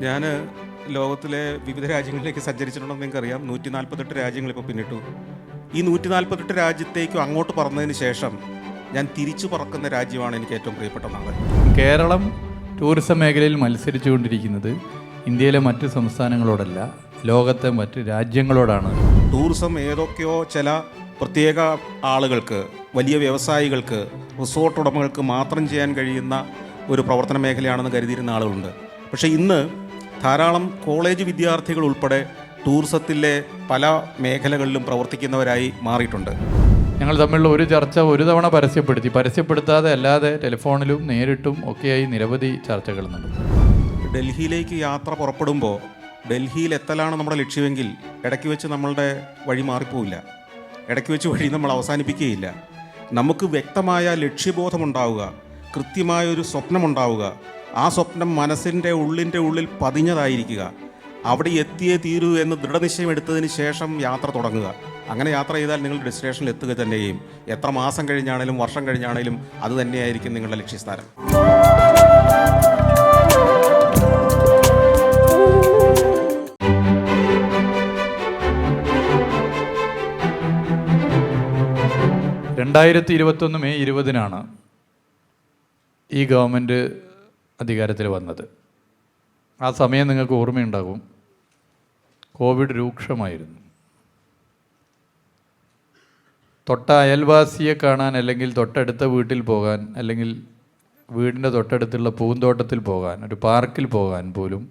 ഞാൻ ലോകത്തിലെ വിവിധ രാജ്യങ്ങളിലേക്ക് സഞ്ചരിച്ചിട്ടുണ്ടെന്ന് നിങ്ങൾക്കറിയാം. 148 രാജ്യങ്ങൾ ഇപ്പോൾ പിന്നിട്ടു. ഈ 148 രാജ്യത്തേക്കും അങ്ങോട്ട് പറന്നതിന് ശേഷം ഞാൻ തിരിച്ചു പറക്കുന്ന രാജ്യമാണ് എനിക്ക് ഏറ്റവും പ്രിയപ്പെട്ട നാട്. കേരളം ടൂറിസം മേഖലയിൽ മത്സരിച്ചുകൊണ്ടിരിക്കുന്നത് ഇന്ത്യയിലെ മറ്റ് സംസ്ഥാനങ്ങളോടല്ല, ലോകത്തെ മറ്റ് രാജ്യങ്ങളോടാണ്. ടൂറിസം ഏതൊക്കെയോ ചില പ്രത്യേക ആളുകൾക്ക്, വലിയ വ്യവസായികൾക്ക്, റിസോർട്ട് ഉടമകൾക്ക് മാത്രം ചെയ്യാൻ കഴിയുന്ന ഒരു പ്രവർത്തന മേഖലയാണെന്ന് കരുതിയിരുന്ന ആളുകളുണ്ട്. പക്ഷേ ഇന്ന് ധാരാളം കോളേജ് വിദ്യാർത്ഥികൾ ഉൾപ്പെടെ ടൂറിസത്തിലെ പല മേഖലകളിലും പ്രവർത്തിക്കുന്നവരായി മാറിയിട്ടുണ്ട്. ഞങ്ങൾ തമ്മിലുള്ള ഒരു ചർച്ച ഒരു തവണ പരസ്യപ്പെടുത്താതെ അല്ലാതെ ടെലിഫോണിലും നേരിട്ടും ഒക്കെയായി നിരവധി ചർച്ചകൾ നടന്നു. ഡൽഹിയിലേക്ക് യാത്ര പുറപ്പെടുമ്പോൾ ഡൽഹിയിൽ എത്തലാണ് നമ്മുടെ ലക്ഷ്യമെങ്കിൽ ഇടയ്ക്ക് വെച്ച് നമ്മളുടെ വഴി മാറിപ്പോവില്ല. ഇടയ്ക്ക് വെച്ച് വഴി നമ്മൾ അവസാനിപ്പിക്കുകയില്ല. നമുക്ക് വ്യക്തമായ ലക്ഷ്യബോധമുണ്ടാവുക, കൃത്യമായൊരു സ്വപ്നമുണ്ടാവുക, ആ സ്വപ്നം മനസ്സിൻ്റെ ഉള്ളിൽ പതിഞ്ഞതായിരിക്കുക. അവിടെ എത്തിയേ തീരൂ എന്ന് ദൃഢനിശ്ചയം എടുത്തതിന് ശേഷം യാത്ര തുടങ്ങുക. അങ്ങനെ യാത്ര ചെയ്താൽ നിങ്ങൾ ഡെസ്റ്റിനേഷനിൽ എത്തുക തന്നെ ചെയ്യും. എത്ര മാസം കഴിഞ്ഞാണേലും വർഷം കഴിഞ്ഞാണേലും അത് തന്നെയായിരിക്കും നിങ്ങളുടെ ലക്ഷ്യസ്ഥാനം. മെയ് 20 ഈ ഗവൺമെൻറ് അധികാരത്തിൽ വന്നത്. ആ സമയം നിങ്ങൾക്ക് ഓർമ്മയുണ്ടാകും, കോവിഡ് രൂക്ഷമായിരുന്നു. തൊട്ട അയൽവാസിയെ കാണാൻ, അല്ലെങ്കിൽ തൊട്ടടുത്ത വീട്ടിൽ പോകാൻ, അല്ലെങ്കിൽ വീടിൻ്റെ തൊട്ടടുത്തുള്ള പൂന്തോട്ടത്തിൽ പോകാൻ, ഒരു പാർക്കിൽ പോകാൻ പോലും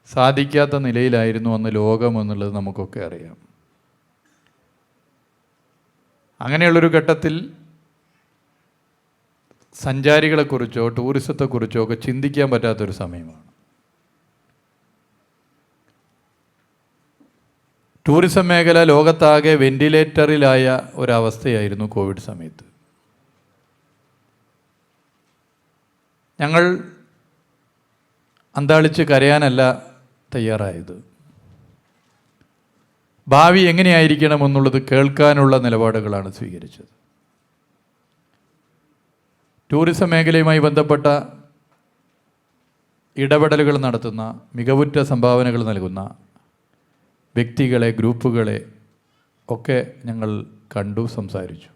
സാധിക്കാത്ത നിലയിലായിരുന്നു അന്ന് ലോകം എന്നുള്ളത് നമുക്കൊക്കെ അറിയാം. അങ്ങനെയുള്ളൊരു ഘട്ടത്തിൽ സഞ്ചാരികളെക്കുറിച്ചോ ടൂറിസത്തെക്കുറിച്ചോ ഒക്കെ ചിന്തിക്കാൻ പറ്റാത്തൊരു സമയമാണ്. ടൂറിസം മേഖല ലോകത്താകെ വെന്റിലേറ്ററിലായ ഒരവസ്ഥയായിരുന്നു കോവിഡ് സമയത്ത്. ഞങ്ങൾ അന്താളിച്ച് കരയാനല്ല തയ്യാറായത്. ഭാവി എങ്ങനെയായിരിക്കണമെന്നുള്ളത് കേൾക്കാനുള്ള നിലപാടുകളാണ് സ്വീകരിച്ചത്. ടൂറിസം മേഖലയുമായി ബന്ധപ്പെട്ട ഇടപെടലുകൾ നടത്തുന്ന, മികവുറ്റ സംഭാവനകൾ നൽകുന്ന വ്യക്തികളെ, ഗ്രൂപ്പുകളെ ഒക്കെ ഞങ്ങൾ കണ്ടു, സംസാരിച്ചു.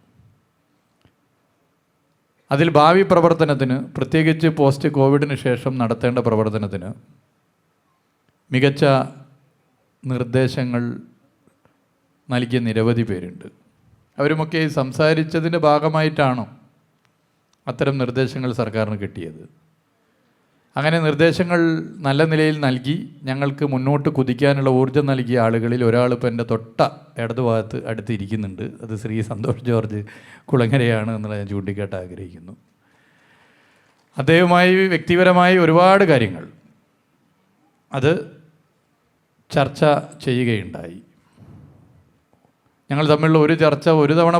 അതിൽ ഭാവി പ്രവർത്തനത്തിന്, പ്രത്യേകിച്ച് പോസ്റ്റ് കോവിഡിന് ശേഷം നടത്തേണ്ട പ്രവർത്തനത്തിന് മികച്ച നിർദ്ദേശങ്ങൾ നൽകിയ നിരവധി പേരുണ്ട്. അവരുമൊക്കെ സംസാരിച്ചതിൻ്റെ ഭാഗമായിട്ടാണോ അത്തരം നിർദ്ദേശങ്ങൾ സർക്കാരിന് കിട്ടിയത്? അങ്ങനെ നിർദ്ദേശങ്ങൾ നല്ല നിലയിൽ നൽകി ഞങ്ങൾക്ക് മുന്നോട്ട് കുതിക്കാനുള്ള ഊർജ്ജം നൽകിയ ആളുകളിൽ ഒരാൾ ഇപ്പോൾ എൻ്റെ തൊട്ട ഇടതുഭാഗത്ത് അടുത്തിരിക്കുന്നുണ്ട്. അത് ശ്രീ സന്തോഷ് ജോർജ് കുളങ്ങരയാണ് എന്നുള്ളത് ഞാൻ ചൂണ്ടിക്കാട്ട് ആഗ്രഹിക്കുന്നു. അദ്ദേഹവുമായി വ്യക്തിപരമായി ഒരുപാട് കാര്യങ്ങൾ അത് ചർച്ച ചെയ്യുകയുണ്ടായി. ഞങ്ങൾ തമ്മിലുള്ള ഒരു ചർച്ച ഒരു തവണ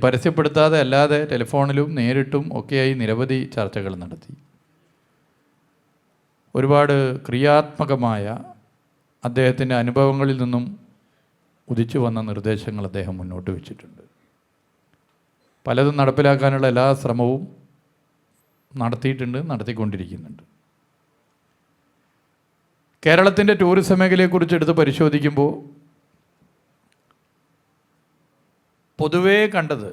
പരസ്യപ്പെടുത്താതെ അല്ലാതെ ടെലിഫോണിലും നേരിട്ടും ഒക്കെയായി നിരവധി ചർച്ചകൾ നടത്തി. ഒരുപാട് ക്രിയാത്മകമായ അദ്ദേഹത്തിൻ്റെ അനുഭവങ്ങളിൽ നിന്നും ഉദിച്ചു വന്ന നിർദ്ദേശങ്ങൾ അദ്ദേഹം മുന്നോട്ട് വെച്ചിട്ടുണ്ട്. പലതും നടപ്പിലാക്കാനുള്ള എല്ലാ ശ്രമവും നടത്തിയിട്ടുണ്ട്, നടത്തിക്കൊണ്ടിരിക്കുന്നുണ്ട്. കേരളത്തിൻ്റെ ടൂറിസം മേഖലയെക്കുറിച്ച് എടുത്ത് പരിശോധിക്കുമ്പോൾ പൊതുവേ കണ്ടത്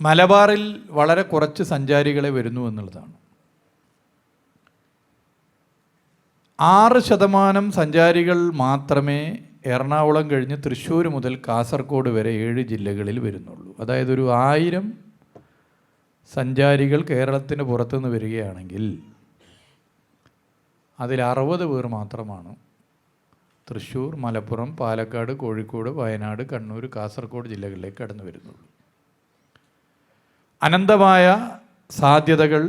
മലബാറിൽ വളരെ കുറച്ച് സഞ്ചാരികളെ വരുന്നു എന്നുള്ളതാണ്. 6% സഞ്ചാരികൾ മാത്രമേ എറണാകുളം കഴിഞ്ഞ് തൃശ്ശൂർ മുതൽ കാസർഗോഡ് വരെ 7 ജില്ലകളിൽ വരുന്നുള്ളൂ. അതായത് ഒരു 1000 സഞ്ചാരികൾ കേരളത്തിന് പുറത്തുനിന്ന് വരികയാണെങ്കിൽ അതിൽ 60 പേർ മാത്രമാണ് തൃശ്ശൂർ, മലപ്പുറം, പാലക്കാട്, കോഴിക്കോട്, വയനാട്, കണ്ണൂർ, കാസർഗോഡ് ജില്ലകളിലേക്ക് കടന്നു വരുന്നുള്ളൂ. അനന്തമായ സാധ്യതകൾ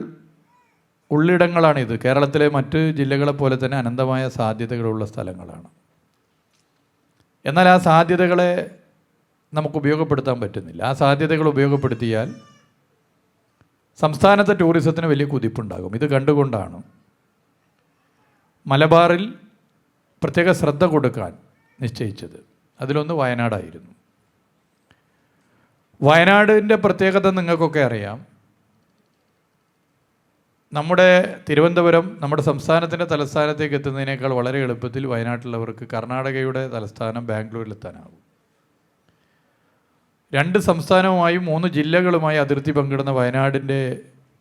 ഉള്ളിടങ്ങളാണിത്. കേരളത്തിലെ മറ്റ് ജില്ലകളെപ്പോലെ തന്നെ അനന്തമായ സാധ്യതകളുള്ള സ്ഥലങ്ങളാണ്. എന്നാൽ ആ സാധ്യതകളെ നമുക്ക് ഉപയോഗപ്പെടുത്താൻ പറ്റുന്നില്ല. ആ സാധ്യതകൾ ഉപയോഗപ്പെടുത്തിയാൽ സംസ്ഥാനത്തെ ടൂറിസത്തിന് വലിയ കുതിപ്പുണ്ടാകും. ഇത് കണ്ടുകൊണ്ടാണ് മലബാറിൽ പ്രത്യേക ശ്രദ്ധ കൊടുക്കാൻ നിശ്ചയിച്ചത്. അതിലൊന്ന് വയനാടായിരുന്നു. വയനാടിൻ്റെ പ്രത്യേകത നിങ്ങൾക്കൊക്കെ അറിയാം. നമ്മുടെ തിരുവനന്തപുരം നമ്മുടെ സംസ്ഥാനത്തിൻ്റെ തലസ്ഥാനത്തേക്ക് എത്തുന്നതിനേക്കാൾ വളരെ എളുപ്പത്തിൽ വയനാട്ടിലുള്ളവർക്ക് കർണാടകയുടെ തലസ്ഥാനം ബാംഗ്ലൂരിലെത്താനാകും. 2 സംസ്ഥാനവുമായും 3 ജില്ലകളുമായി അതിർത്തി പങ്കിടുന്ന വയനാടിൻ്റെ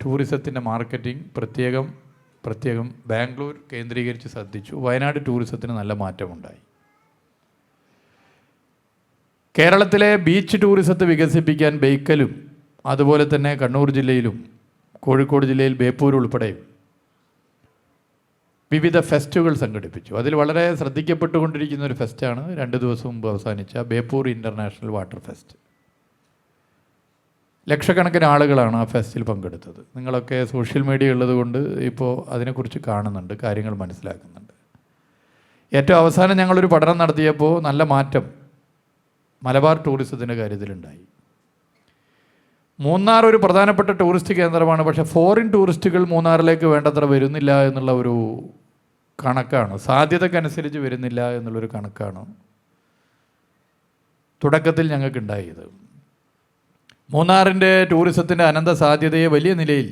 ടൂറിസത്തിൻ്റെ മാർക്കറ്റിംഗ് പ്രത്യേകം ബാംഗ്ലൂർ കേന്ദ്രീകരിച്ച് ശ്രദ്ധിച്ചു. വയനാട് ടൂറിസത്തിന് നല്ല മാറ്റമുണ്ടായി. കേരളത്തിലെ ബീച്ച് ടൂറിസത്തെ വികസിപ്പിക്കാൻ ബേക്കലും അതുപോലെ തന്നെ കണ്ണൂർ ജില്ലയിലും കോഴിക്കോട് ജില്ലയിൽ ബേപ്പൂർ ഉൾപ്പെടെ വിവിധ ഫെസ്റ്റുകൾ സംഘടിപ്പിച്ചു. അതിൽ വളരെ ശ്രദ്ധിക്കപ്പെട്ടുകൊണ്ടിരിക്കുന്ന ഒരു ഫെസ്റ്റാണ് 2 ദിവസം മുമ്പ് അവസാനിച്ച ബേപ്പൂർ ഇൻ്റർനാഷണൽ വാട്ടർ ഫെസ്റ്റ്. ലക്ഷക്കണക്കിന് ആളുകളാണ് ആ ഫെസ്റ്റിൽ പങ്കെടുത്തത്. നിങ്ങളൊക്കെ സോഷ്യൽ മീഡിയ ഉള്ളതുകൊണ്ട് ഇപ്പോൾ അതിനെക്കുറിച്ച് കാണുന്നുണ്ട്, കാര്യങ്ങൾ മനസ്സിലാക്കുന്നുണ്ട്. ഏറ്റവും അവസാനം ഞങ്ങളൊരു പഠനം നടത്തിയപ്പോൾ നല്ല മാറ്റം മലബാർ ടൂറിസത്തിൻ്റെ കാര്യത്തിലുണ്ടായി. മൂന്നാർ ഒരു പ്രധാനപ്പെട്ട ടൂറിസ്റ്റ് കേന്ദ്രമാണ്. പക്ഷേ ഫോറിൻ ടൂറിസ്റ്റുകൾ മൂന്നാറിലേക്ക് വേണ്ടത്ര വരുന്നില്ല എന്നുള്ള ഒരു കണക്കാണ്, സാധ്യതക്കനുസരിച്ച് വരുന്നില്ല എന്നുള്ളൊരു കണക്കാണ് തുടക്കത്തിൽ ഞങ്ങൾക്കുണ്ടായത്. മൂന്നാറിൻ്റെ ടൂറിസത്തിൻ്റെ അനന്ത സാധ്യതയെ വലിയ നിലയിൽ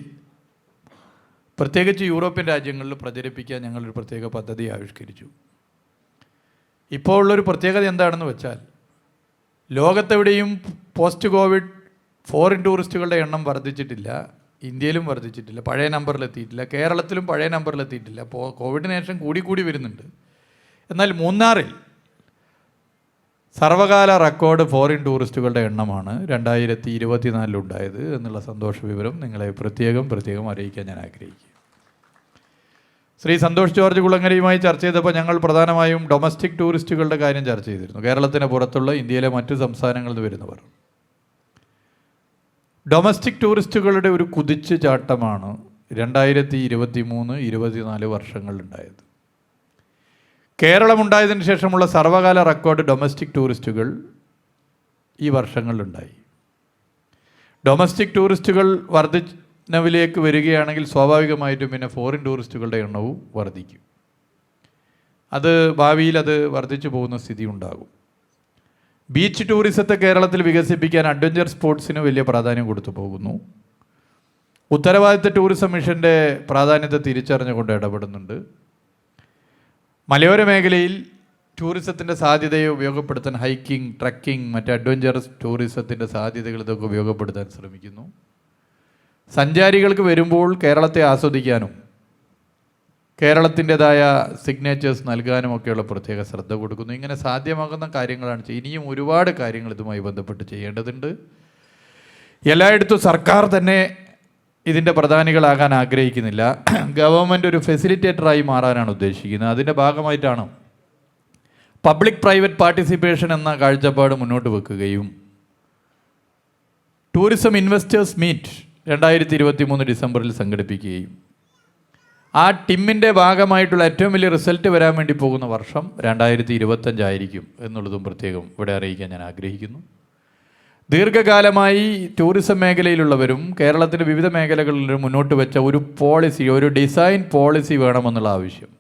പ്രത്യേകിച്ച് യൂറോപ്യൻ രാജ്യങ്ങളിൽ പ്രചരിപ്പിക്കാൻ ഞങ്ങളൊരു പ്രത്യേക പദ്ധതി ആവിഷ്കരിച്ചു. ഇപ്പോൾ ഉള്ളൊരു പ്രത്യേകത എന്താണെന്ന് വെച്ചാൽ, ലോകത്തെവിടെയും പോസ്റ്റ് കോവിഡ് ഫോറിൻ ടൂറിസ്റ്റുകളുടെ എണ്ണം വർദ്ധിച്ചിട്ടില്ല, ഇന്ത്യയിലും വർദ്ധിച്ചിട്ടില്ല, പഴയ നമ്പറിലെത്തിയിട്ടില്ല, കേരളത്തിലും പഴയ നമ്പറിലെത്തിയിട്ടില്ല. അപ്പോൾ കോവിഡിന് ശേഷം കൂടി വരുന്നുണ്ട്. എന്നാൽ മൂന്നാറിൽ സർവകാല റെക്കോർഡ് ഫോറിൻ ടൂറിസ്റ്റുകളുടെ എണ്ണമാണ് 2024 ഉണ്ടായത് എന്നുള്ള സന്തോഷ വിവരം നിങ്ങളെ പ്രത്യേകം അറിയിക്കാൻ ഞാൻ ആഗ്രഹിക്കുക. ശ്രീ സന്തോഷ് ജോർജ് കുളങ്ങരയുമായി ചർച്ച ചെയ്തപ്പോൾ ഞങ്ങൾ പ്രധാനമായും ഡൊമസ്റ്റിക് ടൂറിസ്റ്റുകളുടെ കാര്യം ചർച്ച ചെയ്തിരുന്നു. കേരളത്തിന് പുറത്തുള്ള ഇന്ത്യയിലെ മറ്റ് സംസ്ഥാനങ്ങളിൽ നിന്ന് വരുന്നവർ. ഡൊമസ്റ്റിക് ടൂറിസ്റ്റുകളുടെ ഒരു കുതിച്ചു ചാട്ടമാണ് 2023-24 വർഷങ്ങളിലുണ്ടായത്. കേരളമുണ്ടായതിനു ശേഷമുള്ള സർവകാല റെക്കോർഡ് ഡൊമസ്റ്റിക് ടൂറിസ്റ്റുകൾ ഈ വർഷങ്ങളിലുണ്ടായി. ഡൊമസ്റ്റിക് ടൂറിസ്റ്റുകൾ വർധനവിലേക്ക് വരികയാണെങ്കിൽ സ്വാഭാവികമായിട്ടും പിന്നെ ഫോറിൻ ടൂറിസ്റ്റുകളുടെ എണ്ണവും വർദ്ധിക്കും. അത് ഭാവിയിൽ അത് വർദ്ധിച്ചു പോകുന്ന സ്ഥിതി ഉണ്ടാകും. ബീച്ച് ടൂറിസത്തെ കേരളത്തിൽ വികസിപ്പിക്കാൻ അഡ്വഞ്ചർ സ്പോർട്സിന് വലിയ പ്രാധാന്യം കൊടുത്തു പോകുന്നു. ഉത്തരവാദിത്ത ടൂറിസം മിഷൻ്റെ പ്രാധാന്യത്തെ തിരിച്ചറിഞ്ഞുകൊണ്ട് ഇടപെടുന്നുണ്ട്. മലയോര മേഖലയിൽ ടൂറിസത്തിൻ്റെ സാധ്യതയെ ഉപയോഗപ്പെടുത്താൻ ഹൈക്കിംഗ്, ട്രക്കിംഗ്, മറ്റ് അഡ്വഞ്ചറസ് ടൂറിസത്തിൻ്റെ സാധ്യതകൾ ഇതൊക്കെ ഉപയോഗപ്പെടുത്താൻ ശ്രമിക്കുന്നു. സഞ്ചാരികൾക്ക് വരുമ്പോൾ കേരളത്തെ ആസ്വദിക്കാനും കേരളത്തിൻ്റെതായ സിഗ്നേച്ചേഴ്സ് നൽകാനുമൊക്കെയുള്ള പ്രത്യേക ശ്രദ്ധ കൊടുക്കുന്നു. ഇങ്ങനെ സാധ്യമാകുന്ന കാര്യങ്ങളാണ്. ഇനിയും ഒരുപാട് കാര്യങ്ങൾ ഇതുമായി ബന്ധപ്പെട്ട് ചെയ്യേണ്ടതുണ്ട്. എല്ലായിടത്തും സർക്കാർ തന്നെ ഇതിൻ്റെ പ്രധാനികളാകാൻ ആഗ്രഹിക്കുന്നില്ല. ഗവൺമെൻറ് ഒരു ഫെസിലിറ്റേറ്ററായി മാറാനാണ് ഉദ്ദേശിക്കുന്നത്. അതിൻ്റെ ഭാഗമായിട്ടാണ് പബ്ലിക് പ്രൈവറ്റ് പാർട്ടിസിപ്പേഷൻ എന്ന കാഴ്ചപ്പാട് മുന്നോട്ട് വെക്കുകയും ടൂറിസം ഇൻവെസ്റ്റേഴ്സ് മീറ്റ് 2023 ഡിസംബറിൽ സംഘടിപ്പിക്കുകയും ആ ടീമിൻ്റെ ഭാഗമായിട്ടുള്ള ഏറ്റവും വലിയ റിസൾട്ട് വരാൻ വേണ്ടി പോകുന്ന വർഷം 2025 ആയിരിക്കും എന്നുള്ളതും പ്രത്യേകം ഇവിടെ അറിയിക്കാൻ ഞാൻ ആഗ്രഹിക്കുന്നു. ദീർഘകാലമായി ടൂറിസം മേഖലയിലുള്ളവരും കേരളത്തിൻ്റെ വിവിധ മേഖലകളിലും മുന്നോട്ട് വെച്ച ഒരു പോളിസി, ഒരു ഡിസൈൻ പോളിസി വേണമെന്നുള്ള ആവശ്യം.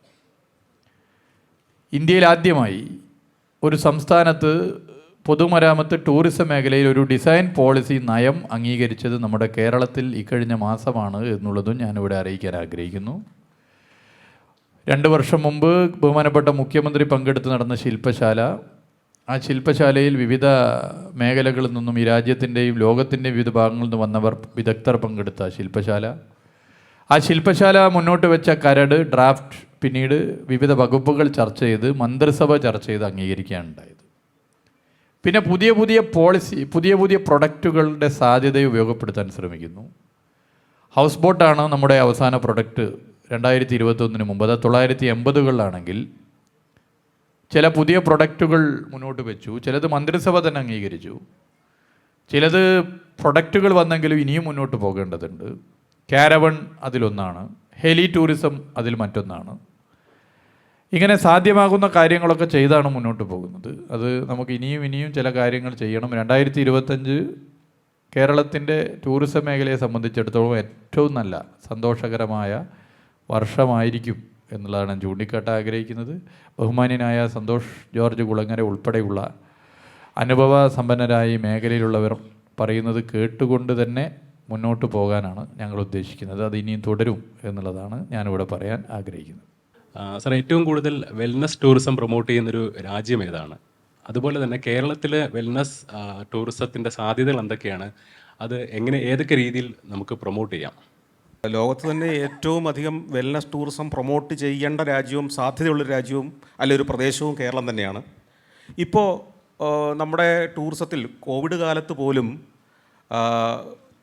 ഇന്ത്യയിൽ ആദ്യമായി ഒരു സംസ്ഥാനത്ത് പൊതുമരാമത്ത് ടൂറിസം മേഖലയിൽ ഒരു ഡിസൈൻ പോളിസി നയം അംഗീകരിച്ചത് നമ്മുടെ കേരളത്തിൽ ഇക്കഴിഞ്ഞ മാസമാണ് എന്നുള്ളതും ഞാനിവിടെ അറിയിക്കാൻ ആഗ്രഹിക്കുന്നു. 2 വർഷം മുമ്പ് ബഹുമാനപ്പെട്ട മുഖ്യമന്ത്രി പങ്കെടുത്ത് നടന്ന ശില്പശാല, ആ ശില്പശാലയിൽ വിവിധ മേഖലകളിൽ നിന്നും ഈ രാജ്യത്തിൻ്റെയും ലോകത്തിൻ്റെയും വിവിധ ഭാഗങ്ങളിൽ നിന്ന് വന്നവർ വിദഗ്ധർ പങ്കെടുത്ത ശില്പശാല, ആ ശില്പശാല മുന്നോട്ട് വെച്ച കരട് ഡ്രാഫ്റ്റ് പിന്നീട് വിവിധ വകുപ്പുകൾ ചർച്ച ചെയ്ത് മന്ത്രിസഭ ചർച്ച ചെയ്ത് അംഗീകരിക്കുകയാണുണ്ടായത്. പിന്നെ പുതിയ പോളിസി, പുതിയ പ്രൊഡക്റ്റുകളുടെ സാധ്യതയെ ഉപയോഗപ്പെടുത്താൻ ശ്രമിക്കുന്നു. ഹൗസ് ബോട്ടാണ് നമ്മുടെ അവസാന പ്രൊഡക്റ്റ് 2021 മുമ്പ്. അത് 1980കളിലാണെങ്കിൽ ചില പുതിയ പ്രൊഡക്റ്റുകൾ മുന്നോട്ട് വെച്ചു. ചിലത് മന്ത്രിസഭ തന്നെ അംഗീകരിച്ചു. ചിലത് പ്രൊഡക്റ്റുകൾ വന്നെങ്കിലും ഇനിയും മുന്നോട്ട് പോകേണ്ടതുണ്ട്. കാരവൺ അതിലൊന്നാണ്, ഹെലി ടൂറിസം അതിൽ മറ്റൊന്നാണ്. ഇങ്ങനെ സാധ്യമാകുന്ന കാര്യങ്ങളൊക്കെ ചെയ്താണ് മുന്നോട്ട് പോകുന്നത്. അത് നമുക്ക് ഇനിയും ചില കാര്യങ്ങൾ ചെയ്യണം. 2025 കേരളത്തിൻ്റെ ടൂറിസം മേഖലയെ സംബന്ധിച്ചിടത്തോളം ഏറ്റവും നല്ല സന്തോഷകരമായ വർഷമായിരിക്കും എന്നുള്ളതാണ് ഞാൻ ചൂണ്ടിക്കാട്ടാൻ ആഗ്രഹിക്കുന്നത്. ബഹുമാന്യനായ സന്തോഷ് ജോർജ് കുളങ്ങര ഉൾപ്പെടെയുള്ള അനുഭവ സമ്പന്നരായ മേഖലയിലുള്ളവർ പറയുന്നത് കേട്ടുകൊണ്ട് തന്നെ മുന്നോട്ട് പോകാനാണ് ഞങ്ങൾ ഉദ്ദേശിക്കുന്നത്. അത് ഇനിയും തുടരും എന്നുള്ളതാണ് ഞാനിവിടെ പറയാൻ ആഗ്രഹിക്കുന്നത്. സാർ, ഏറ്റവും കൂടുതൽ വെൽനസ് ടൂറിസം പ്രൊമോട്ട് ചെയ്യുന്നൊരു രാജ്യം ഏതാണ്? അതുപോലെ തന്നെ കേരളത്തിലെ വെൽനസ് ടൂറിസത്തിൻ്റെ സാധ്യതകൾ എന്തൊക്കെയാണ്? അത് ഏതൊക്കെ രീതിയിൽ നമുക്ക് പ്രൊമോട്ട് ചെയ്യാം? ലോകത്ത് തന്നെ ഏറ്റവും അധികം വെൽനസ് ടൂറിസം പ്രൊമോട്ട് ചെയ്യേണ്ട രാജ്യവും സാധ്യതയുള്ളൊരു രാജ്യവും ഒരു പ്രദേശവും കേരളം തന്നെയാണ്. ഇപ്പോൾ നമ്മുടെ ടൂറിസത്തിൽ കോവിഡ് കാലത്ത് പോലും,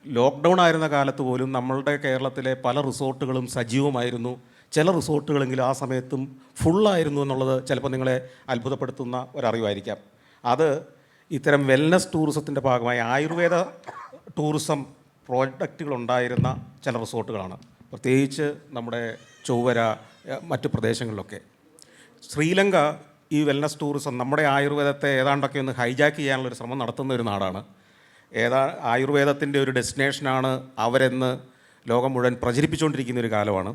ലോക്ക്ഡൗൺ ആയിരുന്ന കാലത്ത് പോലും നമ്മളുടെ കേരളത്തിലെ പല റിസോർട്ടുകളും സജീവമായിരുന്നു. ചില റിസോർട്ടുകളെങ്കിലും ആ സമയത്തും ഫുള്ളായിരുന്നു എന്നുള്ളത് ചിലപ്പോൾ നിങ്ങളെ അത്ഭുതപ്പെടുത്തുന്ന ഒരറിവായിരിക്കാം. അത് ഇത്തരം വെൽനസ് ടൂറിസത്തിൻ്റെ ഭാഗമായി ആയുർവേദ ടൂറിസം പ്രോജക്റ്റുകളുണ്ടായിരുന്ന ചില റിസോർട്ടുകളാണ്, പ്രത്യേകിച്ച് നമ്മുടെ ചൊവ്വര മറ്റ് പ്രദേശങ്ങളിലൊക്കെ. ശ്രീലങ്ക ഈ വെൽനസ് ടൂറിസം നമ്മുടെ ആയുർവേദത്തെ ഏതാണ്ടൊക്കെ ഒന്ന് ഹൈജാക്ക് ചെയ്യാനുള്ളൊരു ശ്രമം നടത്തുന്ന ഒരു നാടാണ്. ആയുർവേദത്തിൻ്റെ ഒരു ഡെസ്റ്റിനേഷനാണ് അവരെന്ന് ലോകം മുഴുവൻ പ്രചരിപ്പിച്ചുകൊണ്ടിരിക്കുന്ന ഒരു കാലമാണ്.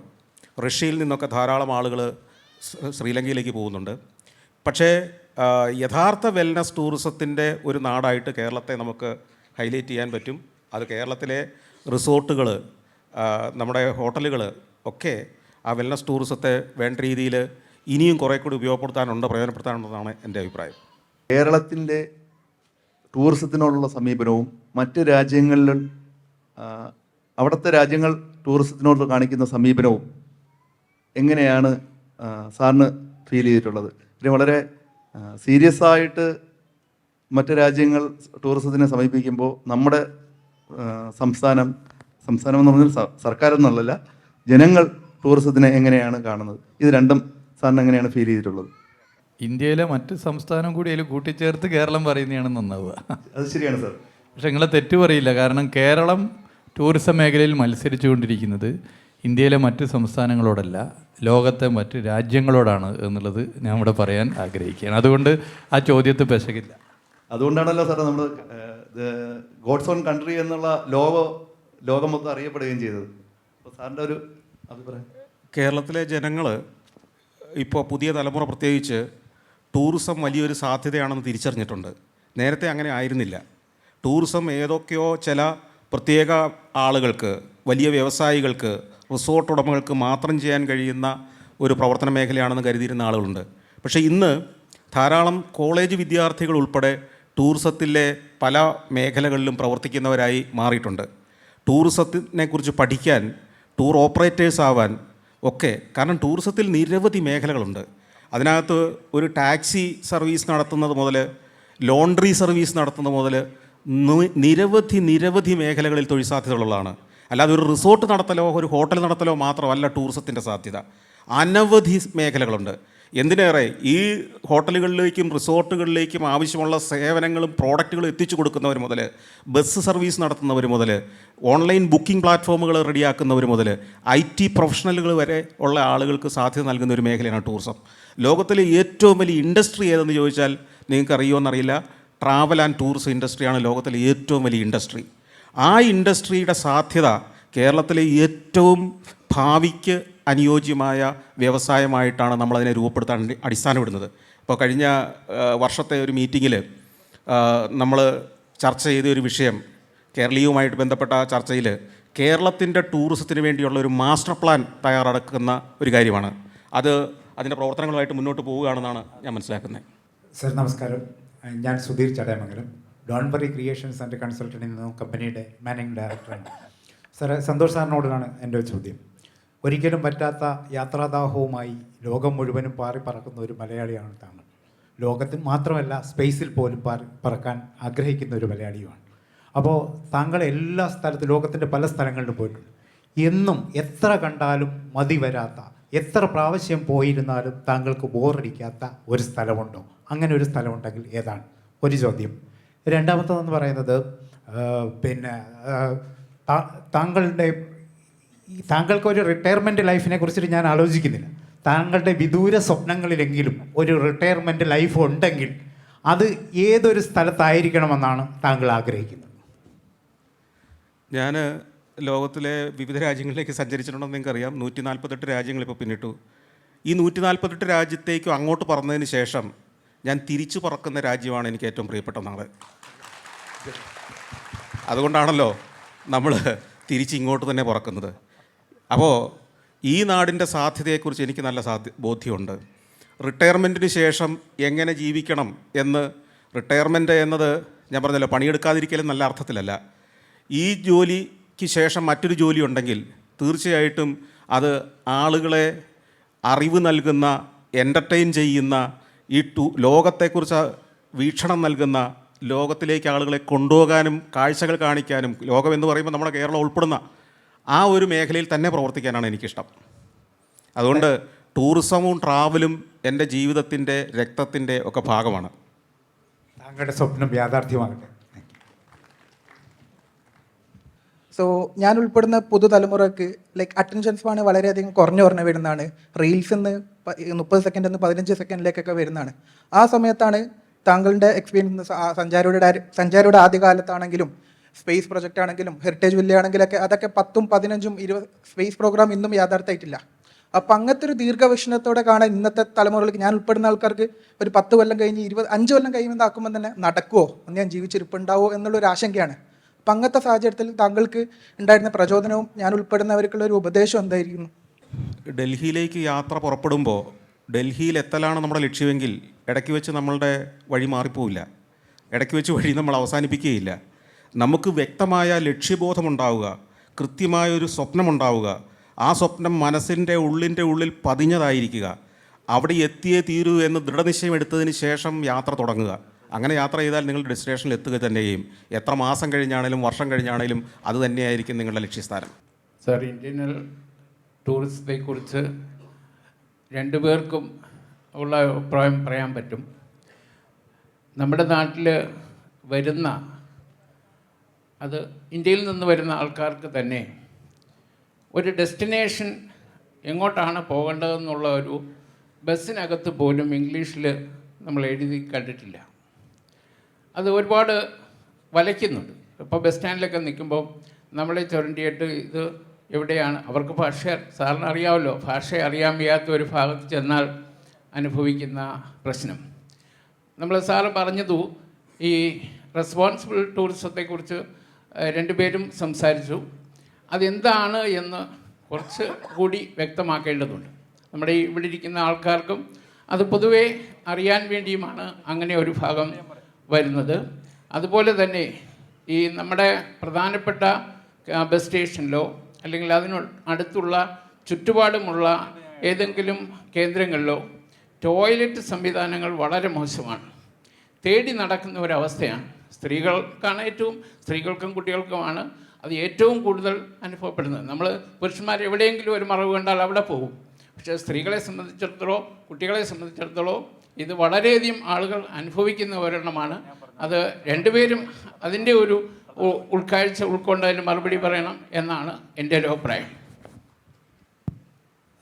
റഷ്യയിൽ നിന്നൊക്കെ ധാരാളം ആളുകൾ ശ്രീലങ്കയിലേക്ക് പോകുന്നുണ്ട്. പക്ഷേ യഥാർത്ഥ വെൽനസ് ടൂറിസത്തിൻ്റെ ഒരു നാടായിട്ട് കേരളത്തെ നമുക്ക് ഹൈലൈറ്റ് ചെയ്യാൻ പറ്റും. അത് കേരളത്തിലെ റിസോർട്ടുകൾ, നമ്മുടെ ഹോട്ടലുകൾ ഒക്കെ ആ വെൽനസ് ടൂറിസത്തെ വേണ്ട രീതിയിൽ ഇനിയും കുറേ കൂടി ഉപയോഗപ്പെടുത്താനുണ്ട്, പ്രയോജനപ്പെടുത്താനുണ്ടെന്നാണ് എൻ്റെ അഭിപ്രായം. കേരളത്തിൻ്റെ ടൂറിസത്തിനോടുള്ള സമീപനവും മറ്റ് രാജ്യങ്ങളിൽ അവിടുത്തെ രാജ്യങ്ങൾ ടൂറിസത്തിനോട് കാണിക്കുന്ന സമീപനവും എങ്ങനെയാണ് സാറിന് ഫീൽ ചെയ്തിട്ടുള്ളത്? ഇത് വളരെ സീരിയസ് ആയിട്ട് മറ്റ് രാജ്യങ്ങൾ ടൂറിസത്തിനെ സമീപിക്കുമ്പോൾ നമ്മുടെ സംസ്ഥാനം എന്ന് പറഞ്ഞാൽ സർക്കാർ എന്നുള്ളതല്ല, ജനങ്ങൾ ടൂറിസത്തിനെ എങ്ങനെയാണ് കാണുന്നത്? ഇത് രണ്ടും സാറിന് എങ്ങനെയാണ് ഫീൽ ചെയ്തിട്ടുള്ളത്? ഇന്ത്യയിലെ മറ്റ് സംസ്ഥാനം കൂടി അതിൽ കൂട്ടിച്ചേർത്ത് കേരളം പറയുന്നതാണ് നന്നാവുക. അത് ശരിയാണ് സാർ. പക്ഷെ നിങ്ങളെ തെറ്റ് പറയില്ല. കാരണം കേരളം ടൂറിസം മേഖലയിൽ മത്സരിച്ചുകൊണ്ടിരിക്കുന്നത് ഇന്ത്യയിലെ മറ്റ് സംസ്ഥാനങ്ങളോടല്ല, ലോകത്തെ മറ്റ് രാജ്യങ്ങളോടാണ് എന്നുള്ളത് ഞാൻ ഇവിടെ പറയാൻ ആഗ്രഹിക്കുകയാണ്. അതുകൊണ്ട് ആ ചോദ്യത്തെ പെശകില്ല. അതുകൊണ്ടാണല്ലോ സാറേ നമ്മൾ ഗോഡ്സ് ഓൺ കൺട്രി എന്നുള്ള ലോകം മൊത്തം അറിയപ്പെടുകയും ചെയ്തത്. അപ്പോൾ സാറിൻ്റെ ഒരു അഭിപ്രായം? കേരളത്തിലെ ജനങ്ങൾ ഇപ്പോൾ പുതിയ തലമുറ പ്രത്യേകിച്ച് ടൂറിസം വലിയൊരു സാധ്യതയാണെന്ന് തിരിച്ചറിഞ്ഞിട്ടുണ്ട്. നേരത്തെ അങ്ങനെ ആയിരുന്നില്ല. ടൂറിസം ഏതൊക്കെയോ ചില പ്രത്യേക ആളുകൾക്ക്, വലിയ വ്യവസായികൾക്ക്, റിസോർട്ട് ഉടമകൾക്ക് മാത്രം ചെയ്യാൻ കഴിയുന്ന ഒരു പ്രവർത്തന മേഖലയാണെന്ന് കരുതിയിരുന്ന ആളുകളുണ്ട്. പക്ഷേ ഇന്ന് ധാരാളം കോളേജ് വിദ്യാർത്ഥികൾ ഉൾപ്പെടെ ടൂറിസത്തിലെ പല മേഖലകളിലും പ്രവർത്തിക്കുന്നവരായി മാറിയിട്ടുണ്ട്. ടൂറിസത്തിനെക്കുറിച്ച് പഠിക്കാൻ, ടൂർ ഓപ്പറേറ്റേഴ്സ് ആവാൻ ഒക്കെ. കാരണം ടൂറിസത്തിൽ നിരവധി മേഖലകളുണ്ട്. അതിനകത്ത് ഒരു ടാക്സി സർവീസ് നടത്തുന്നത് മുതൽ ലോണ്ടറി സർവീസ് നടത്തുന്നത് മുതൽ നിരവധി മേഖലകളിൽ തൊഴിൽ സാധ്യതകളുള്ളതാണ്. അല്ലാതെ ഒരു റിസോർട്ട് നടത്തലോ ഒരു ഹോട്ടൽ നടത്തലോ മാത്രമല്ല ടൂറിസത്തിൻ്റെ സാധ്യത. അനവധി മേഖലകളുണ്ട്. എന്തിനേറെ ഈ ഹോട്ടലുകളിലേക്കും റിസോർട്ടുകളിലേക്കും ആവശ്യമുള്ള സേവനങ്ങളും പ്രോഡക്റ്റുകളും എത്തിച്ചു കൊടുക്കുന്നവർ മുതൽ, ബസ് സർവീസ് നടത്തുന്നവർ മുതൽ, ഓൺലൈൻ ബുക്കിംഗ് പ്ലാറ്റ്ഫോമുകൾ റെഡിയാക്കുന്നവർ മുതൽ, IT പ്രൊഫഷണലുകൾ വരെ ഉള്ള ആളുകൾക്ക് സാധ്യത നൽകുന്ന ഒരു മേഖലയാണ് ടൂറിസം. ലോകത്തിലെ ഏറ്റവും വലിയ ഇൻഡസ്ട്രി ഏതെന്ന് ചോദിച്ചാൽ നിങ്ങൾക്ക് അറിയുമെന്നറിയില്ല, ട്രാവൽ ആൻഡ് ടൂറിസം ഇൻഡസ്ട്രിയാണ് ലോകത്തിലെ ഏറ്റവും വലിയ ഇൻഡസ്ട്രി. ആ ഇൻഡസ്ട്രിയുടെ സാധ്യത കേരളത്തിലെ ഏറ്റവും ഭാവിക്ക് അനുയോജ്യമായ വ്യവസായമായിട്ടാണ് നമ്മളതിനെ രൂപപ്പെടുത്താൻ അടിസ്ഥാനപ്പെടുന്നത്. ഇപ്പോൾ കഴിഞ്ഞ വർഷത്തെ ഒരു മീറ്റിങ്ങിൽ നമ്മൾ ചർച്ച ചെയ്ത ഒരു വിഷയം, കേരളീയവുമായിട്ട് ബന്ധപ്പെട്ട ചർച്ചയിൽ കേരളത്തിൻ്റെ ടൂറിസത്തിന് വേണ്ടിയുള്ള ഒരു മാസ്റ്റർ പ്ലാൻ തയ്യാറെടുക്കുന്ന ഒരു കാര്യമാണ്. അതിൻ്റെ പ്രവർത്തനങ്ങളുമായിട്ട് മുന്നോട്ട് പോവുകയാണെന്നാണ് ഞാൻ മനസ്സിലാക്കുന്നത്. സർ നമസ്കാരം, ഞാൻ Sudheer Chadayamangalam, Donbury creations and consultant എന്ന കമ്പനിയുടെ മാനേജിംഗ് ഡയറക്ടറാണ്. സാർ, സന്തോഷ് സാറിനോടാണ് എൻ്റെ ചോദ്യം. ഒരിക്കലും പറ്റാത്ത യാത്രാദാഹവുമായി ലോകം മുഴുവനും പറക്കുന്ന ഒരു മലയാളിയാണ് താങ്കൾ. ലോകത്തിൽ മാത്രമല്ല, സ്പേസിൽ പോലും പറക്കാൻ ആഗ്രഹിക്കുന്ന ഒരു മലയാളിയുമാണ്. അപ്പോൾ താങ്കൾ എല്ലാ സ്ഥലത്തും, ലോകത്തിൻ്റെ പല സ്ഥലങ്ങളിലും പോയിട്ടുണ്ട്. എന്നും എത്ര കണ്ടാലും മതി വരാത്ത, എത്ര പ്രാവശ്യം പോയിരുന്നാലും താങ്കൾക്ക് ബോറടിക്കാത്ത ഒരു സ്ഥലമുണ്ടോ? അങ്ങനെ ഒരു സ്ഥലമുണ്ടെങ്കിൽ ഏതാണ്? ഒരു ചോദ്യം. രണ്ടാമത്തതെന്ന് പറയുന്നത്, താങ്കൾക്കൊരു റിട്ടയർമെൻറ്റ് ലൈഫിനെ കുറിച്ചിട്ട് ഞാൻ ആലോചിക്കുന്നില്ല. താങ്കളുടെ വിദൂര സ്വപ്നങ്ങളിലെങ്കിലും ഒരു റിട്ടയർമെൻറ്റ് ലൈഫ് ഉണ്ടെങ്കിൽ അത് ഏതൊരു സ്ഥലത്തായിരിക്കണമെന്നാണ് താങ്കൾ ആഗ്രഹിക്കുന്നത്? ഞാൻ ലോകത്തിലെ വിവിധ രാജ്യങ്ങളിലേക്ക് സഞ്ചരിച്ചിട്ടുണ്ടെന്ന് നിങ്ങൾക്കറിയാം. 148 രാജ്യങ്ങളിപ്പോൾ പിന്നിട്ടു. ഈ 148 രാജ്യത്തേക്കും അങ്ങോട്ട് പറന്നതിന് ശേഷം ഞാൻ തിരിച്ചു പറക്കുന്ന രാജ്യമാണ് എനിക്ക് ഏറ്റവും പ്രിയപ്പെട്ട നാട്. അതുകൊണ്ടാണല്ലോ നമ്മൾ തിരിച്ചിങ്ങോട്ട് തന്നെ പറക്കുന്നത്. അപ്പോൾ ഈ നാടിൻ്റെ സാധ്യതയെക്കുറിച്ച് എനിക്ക് നല്ല ബോധ്യമുണ്ട്. റിട്ടയർമെൻറ്റിന് ശേഷം എങ്ങനെ ജീവിക്കണം എന്ന്, റിട്ടയർമെൻറ്റ് എന്നത് ഞാൻ പറഞ്ഞല്ലോ പണിയെടുക്കാതിരിക്കലും നല്ല അർത്ഥത്തിലല്ല. ഈ ജോലിക്ക് ശേഷം മറ്റൊരു ജോലി ഉണ്ടെങ്കിൽ തീർച്ചയായിട്ടും അത് ആളുകളെ അറിവ് നൽകുന്ന, എൻ്റർടൈൻ ചെയ്യുന്ന, ഈ ലോകത്തെക്കുറിച്ച് വീക്ഷണം നൽകുന്ന, ലോകത്തിലേക്ക് ആളുകളെ കൊണ്ടുപോകാനും കാഴ്ചകൾ കാണിക്കാനും, ലോകം എന്ന് പറയുമ്പോൾ നമ്മുടെ കേരളം ഉൾപ്പെടുന്ന ആ ഒരു മേഖലയിൽ തന്നെ പ്രവർത്തിക്കാനാണ് എനിക്കിഷ്ടം. അതുകൊണ്ട് ടൂറിസവും ട്രാവലും എൻ്റെ ജീവിതത്തിൻ്റെ, രക്തത്തിൻ്റെ ഒക്കെ ഭാഗമാണ്. താങ്കളുടെ സ്വപ്നം യാഥാർത്ഥ്യമാകട്ടെ. സോ ഞാൻ ഉൾപ്പെടുന്ന പുതുതലമുറക്ക് ലൈക്ക് അറ്റൻഷൻ സ്പാൻ വളരെയധികം കുറഞ്ഞു വരുന്നതാണ്. റീൽസിൽ നിന്ന് 30 സെക്കൻഡിൽ നിന്ന് 15 സെക്കൻഡിലേക്കൊക്കെ വരുന്നതാണ്. ആ സമയത്താണ് താങ്കളുടെ എക്സ്പീരിയൻസ് സഞ്ചാരിയുടെ ആദ്യകാലത്താണെങ്കിലും സ്പേസ് പ്രൊജക്റ്റ് ആണെങ്കിലും ഹെറിറ്റേജ് വില്ല ആണെങ്കിലൊക്കെ അതൊക്കെ 10ഉം 15ഉം 20 സ്പേസ് പ്രോഗ്രാം ഇന്നും യാഥാർത്ഥ്യമായിട്ടില്ല. അപ്പം അങ്ങനത്തെ ഒരു ദീർഘവീക്ഷണത്തോടെ കാണാൻ ഇന്നത്തെ തലമുറകൾക്ക്, ഞാൻ ഉൾപ്പെടുന്ന ആൾക്കാർക്ക് ഒരു 10 കൊല്ലം കഴിഞ്ഞ് 5 കൊല്ലം കഴിയുന്നതാക്കുമ്പോൾ തന്നെ നടക്കുമോ, ഒന്ന് ഞാൻ ജീവിച്ചിരിപ്പുണ്ടാവോ എന്നുള്ളൊരു ആശങ്കയാണ്. അപ്പം അങ്ങനത്തെ സാഹചര്യത്തിൽ താങ്കൾക്ക് ഉണ്ടായിരുന്ന പ്രചോദനവും ഞാൻ ഉൾപ്പെടുന്നവർക്കുള്ള ഒരു ഉപദേശം എന്തായിരിക്കുന്നു? ഡൽഹിയിലേക്ക് യാത്ര പുറപ്പെടുമ്പോൾ ഡൽഹിയിൽ എത്തലാണ് നമ്മുടെ ലക്ഷ്യമെങ്കിൽ ഇടയ്ക്ക് വെച്ച് നമ്മളുടെ വഴി മാറിപ്പോവില്ല. ഇടയ്ക്ക് വെച്ച് വഴി നമ്മൾ അവസാനിപ്പിക്കുകയില്ല. നമുക്ക് വ്യക്തമായ ലക്ഷ്യബോധമുണ്ടാവുക, കൃത്യമായൊരു സ്വപ്നമുണ്ടാവുക, ആ സ്വപ്നം മനസ്സിൻ്റെ ഉള്ളിൽ പതിഞ്ഞതായിരിക്കുക, അവിടെ എത്തിയേ തീരൂ എന്ന് ദൃഢനിശ്ചയം എടുത്തതിന് ശേഷം യാത്ര തുടങ്ങുക. അങ്ങനെ യാത്ര ചെയ്താൽ നിങ്ങൾ ഡെസ്റ്റിനേഷനിൽ എത്തുക തന്നെ ചെയ്യും. എത്ര മാസം കഴിഞ്ഞാണേലും വർഷം കഴിഞ്ഞാണേലും അത് തന്നെയായിരിക്കും നിങ്ങളുടെ ലക്ഷ്യസ്ഥാനം. സർ, ഇന്ത്യൻ ടൂറിസത്തെക്കുറിച്ച് രണ്ടുപേർക്കും ഉള്ള അഭിപ്രായം പറയാൻ പറ്റും. നമ്മുടെ നാട്ടിൽ വരുന്ന, അത് ഇന്ത്യയിൽ നിന്ന് വരുന്ന ആൾക്കാർക്ക് തന്നെ ഒരു ഡെസ്റ്റിനേഷൻ എങ്ങോട്ടാണ് പോകേണ്ടതെന്നുള്ള ഒരു ബസ്സിനകത്ത് പോലും ഇംഗ്ലീഷിൽ നമ്മൾ എഴുതി കണ്ടിട്ടില്ല. അത് ഒരുപാട് വലയ്ക്കുന്നുണ്ട്. ഇപ്പോൾ ബസ് സ്റ്റാൻഡിലൊക്കെ നിൽക്കുമ്പോൾ നമ്മളെ ചുരണ്ടിയിട്ട് ഇത് എവിടെയാണ്, അവർക്ക് സാറിന് അറിയാമല്ലോ, ഭാഷ അറിയാൻ വയ്യാത്ത ഒരു ഭാഗത്ത് ചെന്നാൽ അനുഭവിക്കുന്ന പ്രശ്നം. നമ്മൾ സാറ് പറഞ്ഞതു ഈ റെസ്പോൺസിബിൾ ടൂറിസത്തെക്കുറിച്ച് രണ്ടുപേരും സംസാരിച്ചു. അതെന്താണ് എന്ന് കുറച്ച് കൂടി വ്യക്തമാക്കേണ്ടതുണ്ട്. നമ്മുടെ ഇവിടെ ഇരിക്കുന്ന ആൾക്കാർക്കും അത് പൊതുവേ അറിയാൻ വേണ്ടിയുമാണ് അങ്ങനെ ഒരു ഭാഗം വരുന്നത്. അതുപോലെ തന്നെ ഈ നമ്മുടെ പ്രധാനപ്പെട്ട ബസ് സ്റ്റേഷനിലോ അല്ലെങ്കിൽ അതിന് അടുത്തുള്ള ചുറ്റുപാടുമുള്ള ഏതെങ്കിലും കേന്ദ്രങ്ങളിലോ ടോയ്ലറ്റ് സംവിധാനങ്ങൾ വളരെ മോശമാണ്. തേടി നടക്കുന്ന ഒരവസ്ഥയാണ്. സ്ത്രീകൾക്കും കുട്ടികൾക്കുമാണ് അത് ഏറ്റവും കൂടുതൽ അനുഭവപ്പെടുന്നത്. നമ്മൾ പുരുഷന്മാർ എവിടെയെങ്കിലും ഒരു മറവ് കണ്ടാൽ അവിടെ പോകും. പക്ഷേ സ്ത്രീകളെ സംബന്ധിച്ചിടത്തോളം, കുട്ടികളെ സംബന്ധിച്ചിടത്തോളം ഇത് വളരെയധികം ആളുകൾ അനുഭവിക്കുന്ന ഒരെണ്ണമാണ്. അത് രണ്ടുപേരും അതിൻ്റെ ഒരു ഉൾക്കാഴ്ച ഉൾക്കൊണ്ടതിന് മറുപടി പറയണം എന്നാണ് എൻ്റെ ഒരു അഭിപ്രായം.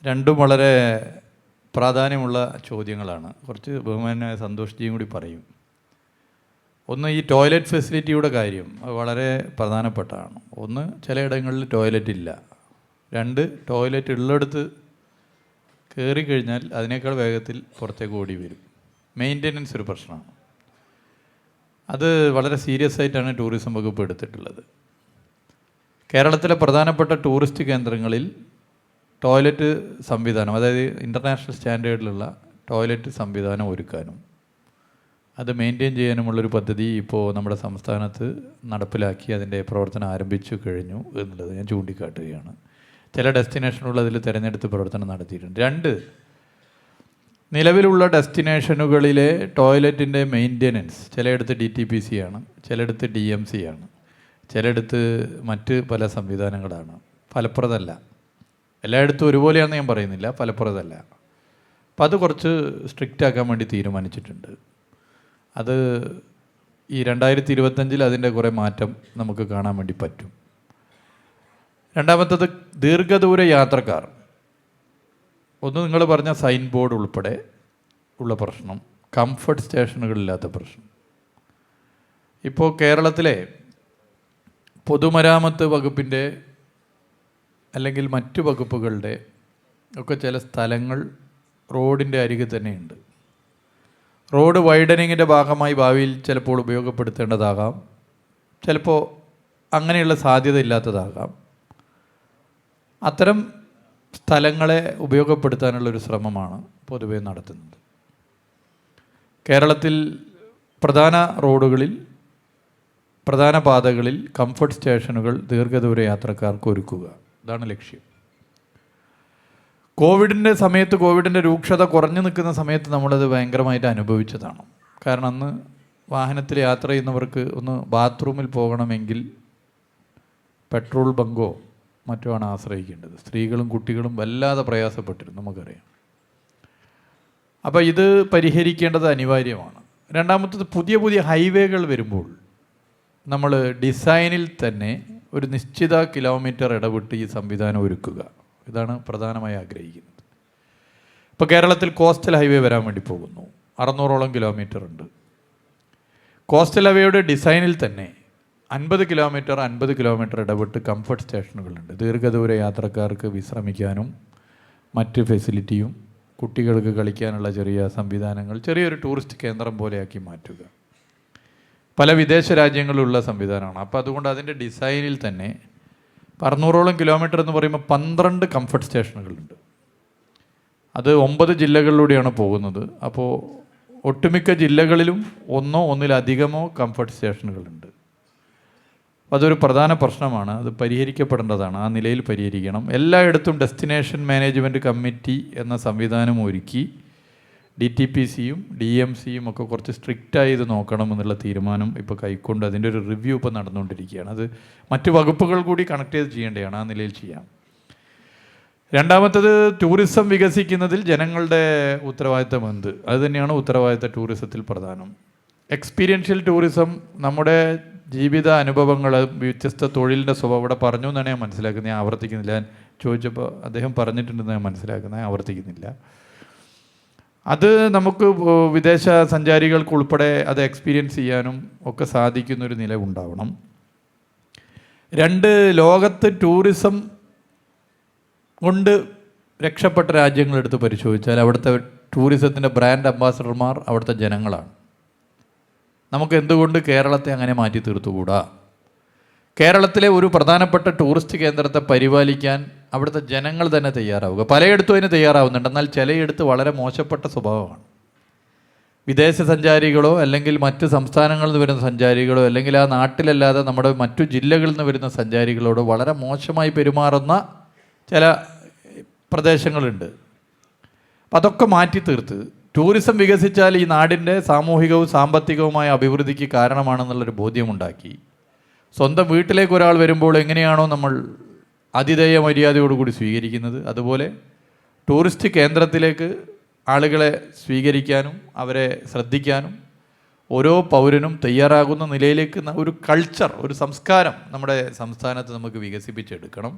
രണ്ടും വളരെ പ്രാധാന്യമുള്ള ചോദ്യങ്ങളാണ്. കുറച്ച് ബഹുമാനായ സന്തോഷ്ജിയും കൂടി പറയും. ഒന്ന്, ഈ ടോയ്ലറ്റ് ഫെസിലിറ്റിയുടെ കാര്യം അത് വളരെ പ്രധാനപ്പെട്ടതാണ്. ഒന്ന്, ചിലയിടങ്ങളിൽ ടോയ്ലറ്റ് ഇല്ല. 2, ടോയ്ലറ്റ് ഉള്ളിടത്ത് കയറി കഴിഞ്ഞാൽ അതിനേക്കാൾ വേഗത്തിൽ പുറത്തേക്ക് ഓടി വരും. മെയിൻ്റെനൻസ് ഒരു പ്രശ്നമാണ്. അത് വളരെ സീരിയസ് ആയിട്ടാണ് ടൂറിസം വകുപ്പ് എടുത്തിട്ടുള്ളത്. കേരളത്തിലെ പ്രധാനപ്പെട്ട ടൂറിസ്റ്റ് കേന്ദ്രങ്ങളിൽ ടോയ്ലറ്റ് സംവിധാനം, അതായത് ഇൻ്റർനാഷണൽ സ്റ്റാൻഡേർഡിലുള്ള ടോയ്ലറ്റ് സംവിധാനം ഒരുക്കാനും അത് മെയിൻറ്റെയിൻ ചെയ്യാനുമുള്ളൊരു പദ്ധതി ഇപ്പോൾ നമ്മുടെ സംസ്ഥാനത്ത് നടപ്പിലാക്കി അതിൻ്റെ പ്രവർത്തനം ആരംഭിച്ചു കഴിഞ്ഞു എന്നുള്ളത് ഞാൻ ചൂണ്ടിക്കാട്ടുകയാണ്. ചില ഡെസ്റ്റിനേഷനുകൾ അതിൽ തിരഞ്ഞെടുത്ത് പ്രവർത്തനം നടത്തിയിട്ടുണ്ട്. 2, നിലവിലുള്ള ഡെസ്റ്റിനേഷനുകളിലെ ടോയ്ലറ്റിൻ്റെ മെയിൻ്റെനൻസ് ചിലയിടത്ത് DTPC ആണ്, ചിലയിടത്ത് DMC ആണ്, ചിലയിടത്ത് മറ്റ് പല സംവിധാനങ്ങളാണ്. ഫലപ്രദമല്ല. എല്ലായിടത്തും ഒരുപോലെയാണെന്ന് ഞാൻ പറയുന്നില്ല, ഫലപ്രദമല്ല. അപ്പം അത് കുറച്ച് സ്ട്രിക്റ്റ് ആക്കാൻ വേണ്ടി തീരുമാനിച്ചിട്ടുണ്ട്. അത് ഈ 2025 അതിൻ്റെ കുറേ മാറ്റം നമുക്ക് കാണാൻ വേണ്ടി പറ്റും. രണ്ടാമത്തത്, ദീർഘദൂര യാത്രക്കാർ. ഒന്ന്, നിങ്ങൾ പറഞ്ഞ സൈൻ ബോർഡ് ഉൾപ്പെടെ ഉള്ള പ്രശ്നം, കംഫർട്ട് സ്റ്റേഷനുകളില്ലാത്ത പ്രശ്നം. ഇപ്പോൾ കേരളത്തിലെ പൊതുമരാമത്ത് വകുപ്പിൻ്റെ അല്ലെങ്കിൽ മറ്റു വകുപ്പുകളുടെ ഒക്കെ ചില സ്ഥലങ്ങൾ റോഡിൻ്റെ അരികിൽ തന്നെയുണ്ട്. റോഡ് വൈഡനിങ്ങിൻ്റെ ഭാഗമായി ഭാവിയിൽ ചിലപ്പോൾ ഉപയോഗപ്പെടുത്തേണ്ടതാകാം, ചിലപ്പോൾ അങ്ങനെയുള്ള സാധ്യത ഇല്ലാത്തതാകാം. അത്തരം സ്ഥലങ്ങളെ ഉപയോഗപ്പെടുത്താനുള്ളൊരു ശ്രമമാണ് പൊതുവെ നടത്തുന്നത്. കേരളത്തിൽ പ്രധാന റോഡുകളിൽ, പ്രധാന പാതകളിൽ കംഫർട്ട് സ്റ്റേഷനുകൾ ദീർഘദൂര യാത്രക്കാർക്ക് ഒരുക്കുക. ഇതാണ് ലക്ഷ്യം. കോവിഡിൻ്റെ സമയത്ത്, കോവിഡിൻ്റെ രൂക്ഷത കുറഞ്ഞു നിൽക്കുന്ന സമയത്ത് നമ്മളത് ഭയങ്കരമായിട്ട് അനുഭവിച്ചതാണ്. കാരണം അന്ന് വാഹനത്തിൽ യാത്ര ചെയ്യുന്നവർക്ക് ഒന്ന് ബാത്റൂമിൽ പോകണമെങ്കിൽ പെട്രോൾ ബങ്കോ മറ്റോ ആണ് ആശ്രയിക്കേണ്ടത്. സ്ത്രീകളും കുട്ടികളും വല്ലാതെ പ്രയാസപ്പെട്ടിരുന്നു, നമുക്കറിയാം. അപ്പോൾ ഇത് പരിഹരിക്കേണ്ടത് അനിവാര്യമാണ്. രണ്ടാമത്തത്, പുതിയ പുതിയ ഹൈവേകൾ വരുമ്പോൾ നമ്മൾ ഡിസൈനിൽ തന്നെ ഒരു നിശ്ചിത കിലോമീറ്റർ ഇടവിട്ട് ഈ സംവിധാനം ഒരുക്കുക. ഇതാണ് പ്രധാനമായി ആഗ്രഹിക്കുന്നത്. ഇപ്പോൾ കേരളത്തിൽ കോസ്റ്റൽ ഹൈവേ വരാൻ വേണ്ടി പോകുന്നു. 600ഓളം കിലോമീറ്റർ ഉണ്ട്. കോസ്റ്റൽ ഹൈവേയുടെ ഡിസൈനിൽ തന്നെ 50 കിലോമീറ്റർ ഇടവിട്ട് കംഫർട്ട് സ്റ്റേഷനുകളുണ്ട്. ദീർഘദൂര യാത്രക്കാർക്ക് വിശ്രമിക്കാനും മറ്റ് ഫെസിലിറ്റിയും കുട്ടികൾക്ക് കളിക്കാനുള്ള ചെറിയ സംവിധാനങ്ങൾ, ചെറിയൊരു ടൂറിസ്റ്റ് കേന്ദ്രം പോലെയാക്കി മാറ്റുക. പല വിദേശ രാജ്യങ്ങളിലുള്ള സംവിധാനമാണ്. അപ്പോൾ അതുകൊണ്ട് അതിൻ്റെ ഡിസൈനിൽ തന്നെ 600ഓളം കിലോമീറ്റർ എന്ന് പറയുമ്പോൾ 12 കംഫർട്ട് സ്റ്റേഷനുകളുണ്ട്. അത് 9 ജില്ലകളിലൂടെയാണ് പോകുന്നത്. അപ്പോൾ ഒട്ടുമിക്ക ജില്ലകളിലും ഒന്നിലധികമോ കംഫർട്ട് സ്റ്റേഷനുകളുണ്ട്. അതൊരു പ്രധാന പ്രശ്നമാണ്. അത് പരിഹരിക്കപ്പെടേണ്ടതാണ്. ആ നിലയിൽ പരിഹരിക്കണം. എല്ലായിടത്തും ഡെസ്റ്റിനേഷൻ മാനേജ്മെൻറ്റ് കമ്മിറ്റി എന്ന സംവിധാനം ഒരുക്കി DTPCയും DMCയും ഒക്കെ കുറച്ച് സ്ട്രിക്റ്റായി ഇത് നോക്കണമെന്നുള്ള തീരുമാനം ഇപ്പോൾ കൈക്കൊണ്ട് അതിൻ്റെ ഒരു റിവ്യൂ ഇപ്പോൾ നടന്നുകൊണ്ടിരിക്കുകയാണ്. അത് മറ്റ് വകുപ്പുകൾ കൂടി കണക്ട് ചെയ്ത് ചെയ്യേണ്ടതാണ്. ആ നിലയിൽ ചെയ്യാം. രണ്ടാമത്തത്, ടൂറിസം വികസിക്കുന്നതിൽ ജനങ്ങളുടെ ഉത്തരവാദിത്തം എന്ത്? അത് തന്നെയാണ് ഉത്തരവാദിത്ത ടൂറിസത്തിൽ പ്രധാനം. എക്സ്പീരിയൻഷ്യൽ ടൂറിസം നമ്മുടെ ജീവിത അനുഭവങ്ങൾ, വ്യത്യസ്ത തൊഴിലിൻ്റെ സ്വഭാവം ഇവിടെ പറഞ്ഞു എന്നാണ് ഞാൻ മനസ്സിലാക്കുന്നത്. ഞാൻ ആവർത്തിക്കുന്നില്ല. ഞാൻ ചോദിച്ചപ്പോൾ അദ്ദേഹം പറഞ്ഞിട്ടുണ്ടെന്ന് ഞാൻ മനസ്സിലാക്കുന്നത്. ഞാൻ ആവർത്തിക്കുന്നില്ല. അത് നമുക്ക് വിദേശ സഞ്ചാരികൾക്ക് ഉൾപ്പെടെ അത് എക്സ്പീരിയൻസ് ചെയ്യാനും ഒക്കെ സാധിക്കുന്നൊരു നില ഉണ്ടാവണം. 2, ലോകത്ത് ടൂറിസം കൊണ്ട് രക്ഷപ്പെട്ട രാജ്യങ്ങളെടുത്ത് പരിശോധിച്ചാൽ അവിടുത്തെ ടൂറിസത്തിൻ്റെ ബ്രാൻഡ് അംബാസഡർമാർ അവിടുത്തെ ജനങ്ങളാണ്. നമുക്ക് എന്തുകൊണ്ട് കേരളത്തെ അങ്ങനെ മാറ്റി തീർത്തുകൂടാ? കേരളത്തിലെ ഒരു പ്രധാനപ്പെട്ട ടൂറിസ്റ്റ് കേന്ദ്രത്തെ പരിപാലിക്കാൻ അവിടുത്തെ ജനങ്ങൾ തന്നെ തയ്യാറാവുക. പലയിടത്തും അതിന് തയ്യാറാവുന്നുണ്ട്. എന്നാൽ ചിലയിടത്ത് വളരെ മോശപ്പെട്ട സ്വഭാവമാണ്. വിദേശ സഞ്ചാരികളോ അല്ലെങ്കിൽ മറ്റ് സംസ്ഥാനങ്ങളിൽ നിന്ന് വരുന്ന സഞ്ചാരികളോ അല്ലെങ്കിൽ ആ നാട്ടിലല്ലാതെ നമ്മുടെ മറ്റു ജില്ലകളിൽ നിന്ന് വരുന്ന സഞ്ചാരികളോട് വളരെ മോശമായി പെരുമാറുന്ന ചില പ്രദേശങ്ങളുണ്ട്. അപ്പം അതൊക്കെ മാറ്റി തീർത്ത് ടൂറിസം വികസിച്ചാൽ ഈ നാടിൻ്റെ സാമൂഹികവും സാമ്പത്തികവുമായ അഭിവൃദ്ധിക്ക് കാരണമാണെന്നുള്ളൊരു ബോധ്യമുണ്ടാക്കി സ്വന്തം വീട്ടിലേക്ക് ഒരാൾ വരുമ്പോൾ എങ്ങനെയാണോ നമ്മൾ അതിഥേയ മര്യാദയോടുകൂടി സ്വീകരിക്കുന്നത്, അതുപോലെ ടൂറിസ്റ്റ് കേന്ദ്രത്തിലേക്ക് ആളുകളെ സ്വീകരിക്കാനും അവരെ ശ്രദ്ധിക്കാനും ഓരോ പൗരനും തയ്യാറാകുന്ന നിലയിലേക്ക് ഒരു കൾച്ചർ, ഒരു സംസ്കാരം നമ്മുടെ സംസ്ഥാനത്ത് നമുക്ക് വികസിപ്പിച്ചെടുക്കണം.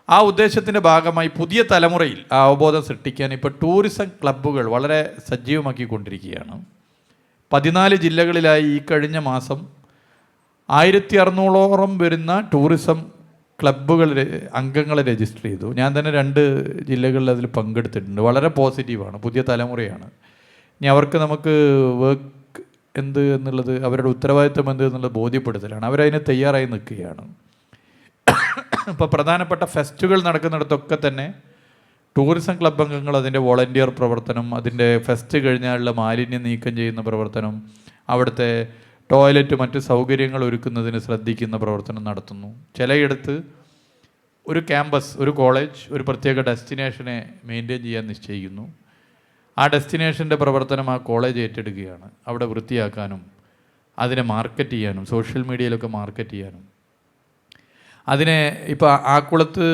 ആ ഉദ്ദേശത്തിൻ്റെ ഭാഗമായി പുതിയ തലമുറയിൽ ആ അവബോധം സൃഷ്ടിക്കാൻ ഇപ്പോൾ ടൂറിസം ക്ലബ്ബുകൾ വളരെ സജീവമാക്കിക്കൊണ്ടിരിക്കുകയാണ്. 14 ജില്ലകളിലായി ഈ കഴിഞ്ഞ മാസം 1600ഓളം വരുന്ന ടൂറിസം ക്ലബ്ബുകൾ അംഗങ്ങളെ രജിസ്റ്റർ ചെയ്തു. ഞാൻ തന്നെ 2 ജില്ലകളിൽ അതിൽ പങ്കെടുത്തിട്ടുണ്ട്. വളരെ പോസിറ്റീവാണ്. പുതിയ തലമുറയാണ്. ഇനി അവർക്ക് നമുക്ക് വർക്ക് എന്ത് എന്നുള്ളത്, അവരുടെ ഉത്തരവാദിത്വം എന്ത് എന്നുള്ളത് ബോധ്യപ്പെടുത്തലാണ്. അവരതിന് തയ്യാറായി നിൽക്കുകയാണ്. ഇപ്പോൾ പ്രധാനപ്പെട്ട ഫെസ്റ്റുകൾ നടക്കുന്നിടത്തൊക്കെ തന്നെ ടൂറിസം ക്ലബ് അംഗങ്ങൾ അതിൻ്റെ വോളണ്ടിയർ പ്രവർത്തനം, അതിൻ്റെ ഫെസ്റ്റ് കഴിഞ്ഞാലുള്ള മാലിന്യം നീക്കം ചെയ്യുന്ന പ്രവർത്തനം, അവിടുത്തെ ടോയ്ലറ്റ് മറ്റ് സൗകര്യങ്ങൾ ഒരുക്കുന്നതിന് ശ്രദ്ധിക്കുന്ന പ്രവർത്തനം നടത്തുന്നു. ചിലയിടത്ത് ഒരു ക്യാമ്പസ്, ഒരു കോളേജ് ഒരു പ്രത്യേക ഡെസ്റ്റിനേഷനെ മെയിൻറ്റെയിൻ ചെയ്യാൻ നിശ്ചയിക്കുന്നു. ആ ഡെസ്റ്റിനേഷൻ്റെ പ്രവർത്തനം ആ കോളേജ് ഏറ്റെടുക്കുകയാണ്. അവിടെ വൃത്തിയാക്കാനും അതിനെ മാർക്കറ്റ് ചെയ്യാനും സോഷ്യൽ മീഡിയയിലൊക്കെ മാർക്കറ്റ് ചെയ്യാനും. അതിനെ ഇപ്പോൾ ആക്കുളത്ത്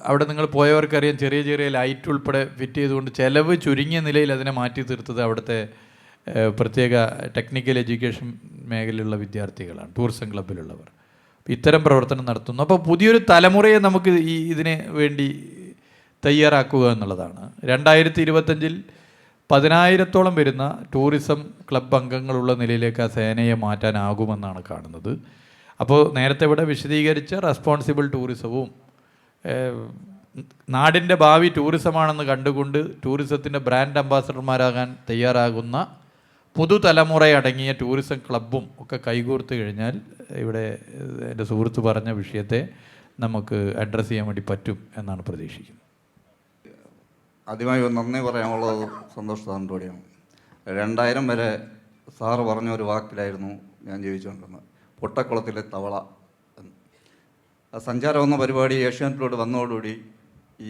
അവിടെ നിങ്ങൾ പോയവർക്കറിയാം, ചെറിയ ചെറിയ ലൈറ്റ് ഉൾപ്പെടെ ഫിറ്റ് ചെയ്തുകൊണ്ട് ചിലവ് ചുരുങ്ങിയ നിലയിൽ അതിനെ മാറ്റി തീർത്തത് അവിടുത്തെ പ്രത്യേക ടെക്നിക്കൽ എഡ്യൂക്കേഷൻ മേഖലയിലുള്ള വിദ്യാർത്ഥികളാണ്, ടൂറിസം ക്ലബ്ബിലുള്ളവർ. ഇത്തരം പ്രവർത്തനം നടത്തുന്നു. അപ്പോൾ പുതിയൊരു തലമുറയെ നമുക്ക് ഇതിന് വേണ്ടി തയ്യാറാക്കുക എന്നുള്ളതാണ്. 2025 10,000-ഓളം വരുന്ന ടൂറിസം ക്ലബ്ബ് അംഗങ്ങളുള്ള നിലയിലേക്ക് ആ സേനയെ മാറ്റാനാകുമെന്നാണ് കാണുന്നത്. അപ്പോൾ നേരത്തെ ഇവിടെ വിശദീകരിച്ച റെസ്പോൺസിബിൾ ടൂറിസവും നാടിൻ്റെ ഭാവി ടൂറിസമാണെന്ന് കണ്ടുകൊണ്ട് ടൂറിസത്തിൻ്റെ ബ്രാൻഡ് അംബാസഡർമാരാകാൻ തയ്യാറാകുന്ന പുതുതലമുറയടങ്ങിയ ടൂറിസം ക്ലബ്ബും ഒക്കെ കൈകോർത്ത് കഴിഞ്ഞാൽ ഇവിടെ എൻ്റെ സുഹൃത്ത് പറഞ്ഞ വിഷയത്തെ നമുക്ക് അഡ്രസ്സ് ചെയ്യാൻ വേണ്ടി പറ്റും എന്നാണ് പ്രതീക്ഷിക്കുന്നത്. ആദ്യമായി നന്ദി പറയാനുള്ളത് സന്തോഷ് സാറിൻ്റെ കൂടെയാണ്. 2000 വരെ സാറ് പറഞ്ഞ ഒരു വാക്കിലായിരുന്നു ഞാൻ ജീവിച്ചുകൊണ്ടിരുന്നത്, പൊട്ടക്കുളത്തിലെ തവള എന്ന്. ആ സഞ്ചാരം എന്ന പരിപാടി ഏഷ്യാനെറ്റിലൂടെ വന്നതോടുകൂടി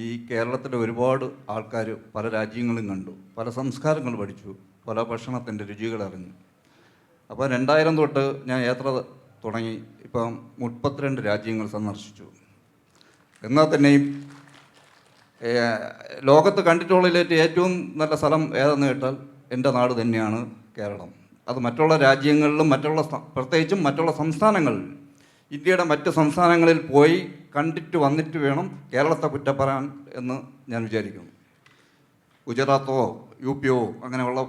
ഈ കേരളത്തിലെ ഒരുപാട് ആൾക്കാർ പല രാജ്യങ്ങളും കണ്ടു, പല സംസ്കാരങ്ങൾ പഠിച്ചു, പല ഭക്ഷണത്തിൻ്റെ രുചികൾ അറിഞ്ഞു. അപ്പോൾ 2000 തൊട്ട് ഞാൻ യാത്ര തുടങ്ങി, ഇപ്പം 32 രാജ്യങ്ങൾ സന്ദർശിച്ചു. എന്നാൽ തന്നെയും ലോകത്ത് കണ്ടിട്ടുള്ളതിലേറ്റ് ഏറ്റവും നല്ല സ്ഥലം ഏതെന്ന് കേട്ടാൽ എൻ്റെ നാട് തന്നെയാണ് കേരളം. അത് മറ്റുള്ള രാജ്യങ്ങളിലും പ്രത്യേകിച്ചും മറ്റുള്ള സംസ്ഥാനങ്ങളിൽ, ഇന്ത്യയുടെ മറ്റ് സംസ്ഥാനങ്ങളിൽ പോയി കണ്ടിട്ട് വന്നിട്ട് വേണം കേരളത്തെ കുറ്റപ്പറാൻ എന്ന് ഞാൻ വിചാരിക്കുന്നു. ഗുജറാത്തോ UP അങ്ങനെയുള്ള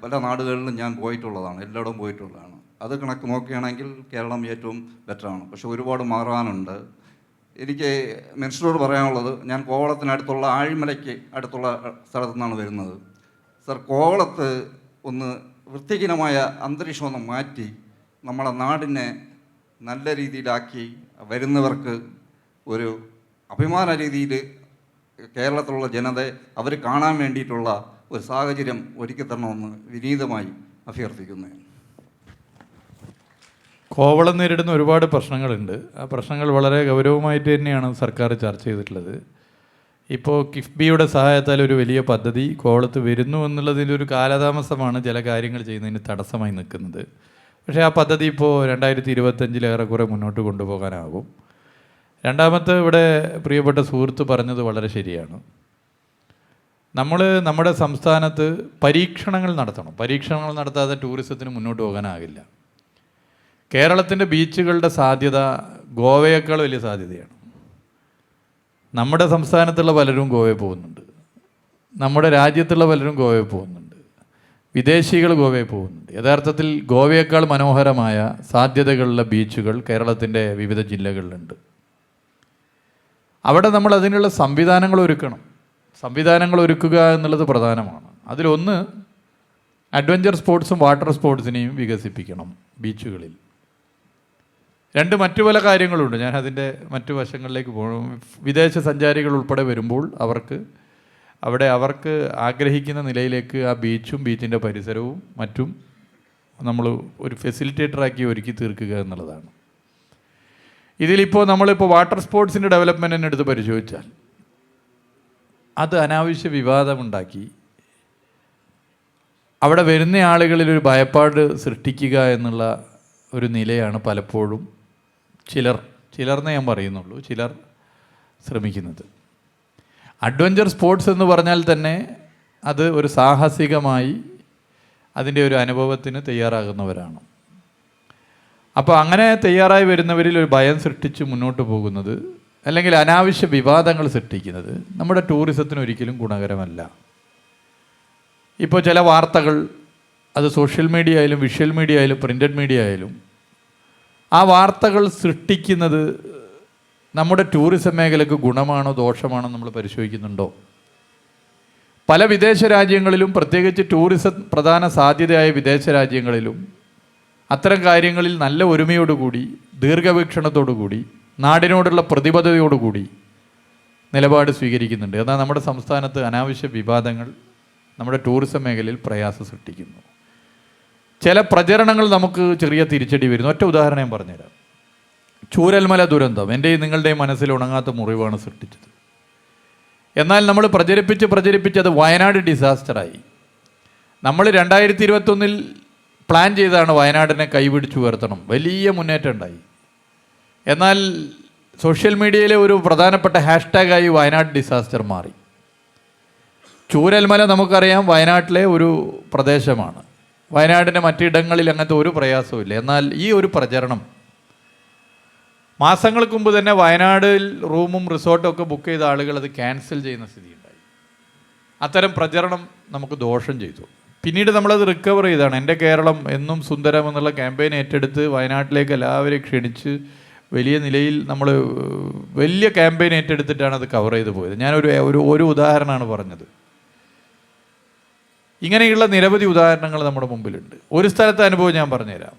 പല നാടുകളിലും ഞാൻ പോയിട്ടുള്ളതാണ്, എല്ലായിടവും പോയിട്ടുള്ളതാണ്. അത് കണക്ക് നോക്കുകയാണെങ്കിൽ കേരളം ഏറ്റവും ബെറ്ററാണ്. പക്ഷെ ഒരുപാട് മാറാനുണ്ട്. എനിക്ക് മിനിസ്റ്ററോട് പറയാനുള്ളത്, ഞാൻ കോവളത്തിനടുത്തുള്ള ആഴിമലയ്ക്ക് അടുത്തുള്ള സ്ഥലത്തു നിന്നാണ് വരുന്നത്. സർ, കോവളത്ത് ഒന്ന് വൃത്തിഹീനമായ അന്തരീക്ഷം ഒന്ന് മാറ്റി നമ്മളെ നാടിനെ നല്ല രീതിയിലാക്കി വരുന്നവർക്ക് ഒരു അഭിമാന രീതിയിൽ കേരളത്തിലുള്ള ജനതയെ അവർ കാണാൻ വേണ്ടിയിട്ടുള്ള ഒരു സാഹചര്യം ഒരുക്കി തരണമെന്ന് വിനീതമായി അഭ്യർത്ഥിക്കുന്നു. കോവളം നേരിടുന്ന ഒരുപാട് പ്രശ്നങ്ങളുണ്ട്. ആ പ്രശ്നങ്ങൾ വളരെ ഗൗരവമായിട്ട് തന്നെയാണ് സർക്കാർ ചർച്ച ചെയ്തിട്ടുള്ളത്. ഇപ്പോൾ കിഫ്ബിയുടെ സഹായത്താൽ ഒരു വലിയ പദ്ധതി കോവളത്ത് വരുന്നു എന്നുള്ളതിൻ്റെ ഒരു കാലതാമസമാണ് ചില കാര്യങ്ങൾ ചെയ്യുന്നതിന് തടസ്സമായി നിൽക്കുന്നത്. പക്ഷേ ആ പദ്ധതി ഇപ്പോൾ 2025 ഏറെക്കുറെ മുന്നോട്ട് കൊണ്ടുപോകാനാകും. രണ്ടാമത്തെ ഇവിടെ പ്രിയപ്പെട്ട സുഹൃത്ത് പറഞ്ഞത് വളരെ ശരിയാണ്. നമ്മുടെ സംസ്ഥാനത്ത് പരീക്ഷണങ്ങൾ നടത്തണം. പരീക്ഷണങ്ങൾ നടത്താതെ ടൂറിസത്തിന് മുന്നോട്ട് പോകാനാകില്ല. കേരളത്തിൻ്റെ ബീച്ചുകളുടെ സാധ്യത ഗോവയേക്കാൾ വലിയ സാധ്യതയാണ്. നമ്മുടെ സംസ്ഥാനത്തുള്ള പലരും ഗോവയിൽ പോകുന്നുണ്ട്, നമ്മുടെ രാജ്യത്തുള്ള പലരും ഗോവയിൽ പോകുന്നുണ്ട്, വിദേശികൾ ഗോവയിൽ പോകുന്നുണ്ട്. യഥാർത്ഥത്തിൽ ഗോവയേക്കാൾ മനോഹരമായ സാധ്യതകളുള്ള ബീച്ചുകൾ കേരളത്തിൻ്റെ വിവിധ ജില്ലകളിലുണ്ട്. അവിടെ നമ്മൾ അതിനുള്ള സംവിധാനങ്ങൾ ഒരുക്കണം. സംവിധാനങ്ങൾ ഒരുക്കുക എന്നുള്ളത് പ്രധാനമാണ്. അതിലൊന്ന് അഡ്വഞ്ചർ സ്പോർട്സും വാട്ടർ സ്പോർട്സിനെയും വികസിപ്പിക്കണം ബീച്ചുകളിൽ. മറ്റു പല കാര്യങ്ങളുണ്ട്, ഞാൻ അതിൻ്റെ മറ്റു വശങ്ങളിലേക്ക് പോകും. വിദേശ സഞ്ചാരികൾ ഉൾപ്പെടെ വരുമ്പോൾ അവർക്ക് ആഗ്രഹിക്കുന്ന നിലയിലേക്ക് ആ ബീച്ചിൻ്റെ പരിസരവും മറ്റും നമ്മൾ ഒരു ഫെസിലിറ്റേറ്ററാക്കി ഒരുക്കി തീർക്കുക എന്നുള്ളതാണ്. ഇതിലിപ്പോൾ നമ്മളിപ്പോൾ വാട്ടർ സ്പോർട്സിൻ്റെ ഡെവലപ്മെൻറ്റിനെ എടുത്ത് പരിശോധിച്ചാൽ അത് അനാവശ്യ വിവാദമുണ്ടാക്കി അവിടെ വരുന്ന ആളുകളിൽ ഒരു ഭയപ്പാട് സൃഷ്ടിക്കുക എന്നുള്ള ഒരു നിലയാണ് പലപ്പോഴും ചിലർന്നേ ഞാൻ പറയുന്നുള്ളൂ, ചിലർ ശ്രമിക്കുന്നത്. അഡ്വഞ്ചർ സ്പോർട്സ് എന്ന് പറഞ്ഞാൽ തന്നെ അത് ഒരു സാഹസികമായി അതിൻ്റെ ഒരു അനുഭവത്തിന് തയ്യാറാകുന്നവരാണ്. അപ്പോൾ അങ്ങനെ തയ്യാറായി വരുന്നവരിൽ ഒരു ഭയം സൃഷ്ടിച്ച് മുന്നോട്ട് പോകുന്നത് അല്ലെങ്കിൽ അനാവശ്യ വിവാദങ്ങൾ സൃഷ്ടിക്കുന്നത് നമ്മുടെ ടൂറിസത്തിന് ഒരിക്കലും ഗുണകരമല്ല. ഇപ്പോൾ ചില വാർത്തകൾ, അത് സോഷ്യൽ മീഡിയ ആയാലും വിഷ്വൽ മീഡിയ ആയാലും പ്രിൻ്റഡ് മീഡിയ ആയാലും, ആ വാർത്തകൾ സൃഷ്ടിക്കുന്നത് നമ്മുടെ ടൂറിസം മേഖലയ്ക്ക് ഗുണമാണോ ദോഷമാണോ നമ്മൾ പരിശോധിക്കുന്നുണ്ടോ? പല വിദേശ രാജ്യങ്ങളിലും, പ്രത്യേകിച്ച് ടൂറിസം പ്രധാന സാധ്യതയായ വിദേശ രാജ്യങ്ങളിലും അത്തരം കാര്യങ്ങളിൽ നല്ല ഒരുമയോടുകൂടി, ദീർഘവീക്ഷണത്തോടുകൂടി, നാടിനോടുള്ള പ്രതിബദ്ധതയോടുകൂടി നിലപാട് സ്വീകരിക്കുന്നുണ്ട്. എന്നാൽ നമ്മുടെ സംസ്ഥാനത്ത് അനാവശ്യ വിവാദങ്ങൾ നമ്മുടെ ടൂറിസം മേഖലയിൽ പ്രയാസം സൃഷ്ടിക്കുന്നു. ചില പ്രചരണങ്ങൾ നമുക്ക് ചെറിയ തിരിച്ചടി വരുന്നു. ഒറ്റ ഉദാഹരണം ഞാൻ പറഞ്ഞുതരാം. ചൂരൽമല ദുരന്തം എൻ്റെയും നിങ്ങളുടെയും മനസ്സിൽ ഉണങ്ങാത്ത മുറിവാണ് സൃഷ്ടിച്ചത്. എന്നാൽ നമ്മൾ പ്രചരിപ്പിച്ച് അത് വയനാട് ഡിസാസ്റ്ററായി. നമ്മൾ 2021 പ്ലാൻ ചെയ്താണ് വയനാടിനെ കൈപിടിച്ച് ഉയർത്തണം, വലിയ മുന്നേറ്റം ഉണ്ടായി. എന്നാൽ സോഷ്യൽ മീഡിയയിലെ ഒരു പ്രധാനപ്പെട്ട ഹാഷ്ടാഗായി വയനാട് ഡിസാസ്റ്റർ മാറി. ചൂരൽമല നമുക്കറിയാം വയനാട്ടിലെ ഒരു പ്രദേശമാണ്. വയനാടിൻ്റെ മറ്റിടങ്ങളിൽ അങ്ങനത്തെ ഒരു പ്രയാസവും. എന്നാൽ ഈ ഒരു പ്രചരണം മാസങ്ങൾക്ക് മുമ്പ് തന്നെ വയനാടിൽ റൂമും റിസോർട്ടും ഒക്കെ ബുക്ക് ചെയ്ത ആളുകൾ അത് ക്യാൻസൽ ചെയ്യുന്ന സ്ഥിതിയുണ്ടായി. അത്തരം പ്രചരണം നമുക്ക് ദോഷം ചെയ്തു. പിന്നീട് നമ്മളത് റിക്കവർ ചെയ്താണ്. എൻ്റെ കേരളം എന്നും സുന്ദരം എന്നുള്ള ക്യാമ്പയിൻ ഏറ്റെടുത്ത് വയനാട്ടിലേക്ക് എല്ലാവരെയും ക്ഷണിച്ച് വലിയ നിലയിൽ നമ്മൾ വലിയ ക്യാമ്പയിൻ ഏറ്റെടുത്തിട്ടാണ് അത് കവർ ചെയ്ത് പോയത്. ഞാനൊരു ഉദാഹരണമാണ് പറഞ്ഞത്. ഇങ്ങനെയുള്ള നിരവധി ഉദാഹരണങ്ങൾ നമ്മുടെ മുമ്പിലുണ്ട്. ഒരു സ്ഥലത്തെ അനുഭവം ഞാൻ പറഞ്ഞുതരാം.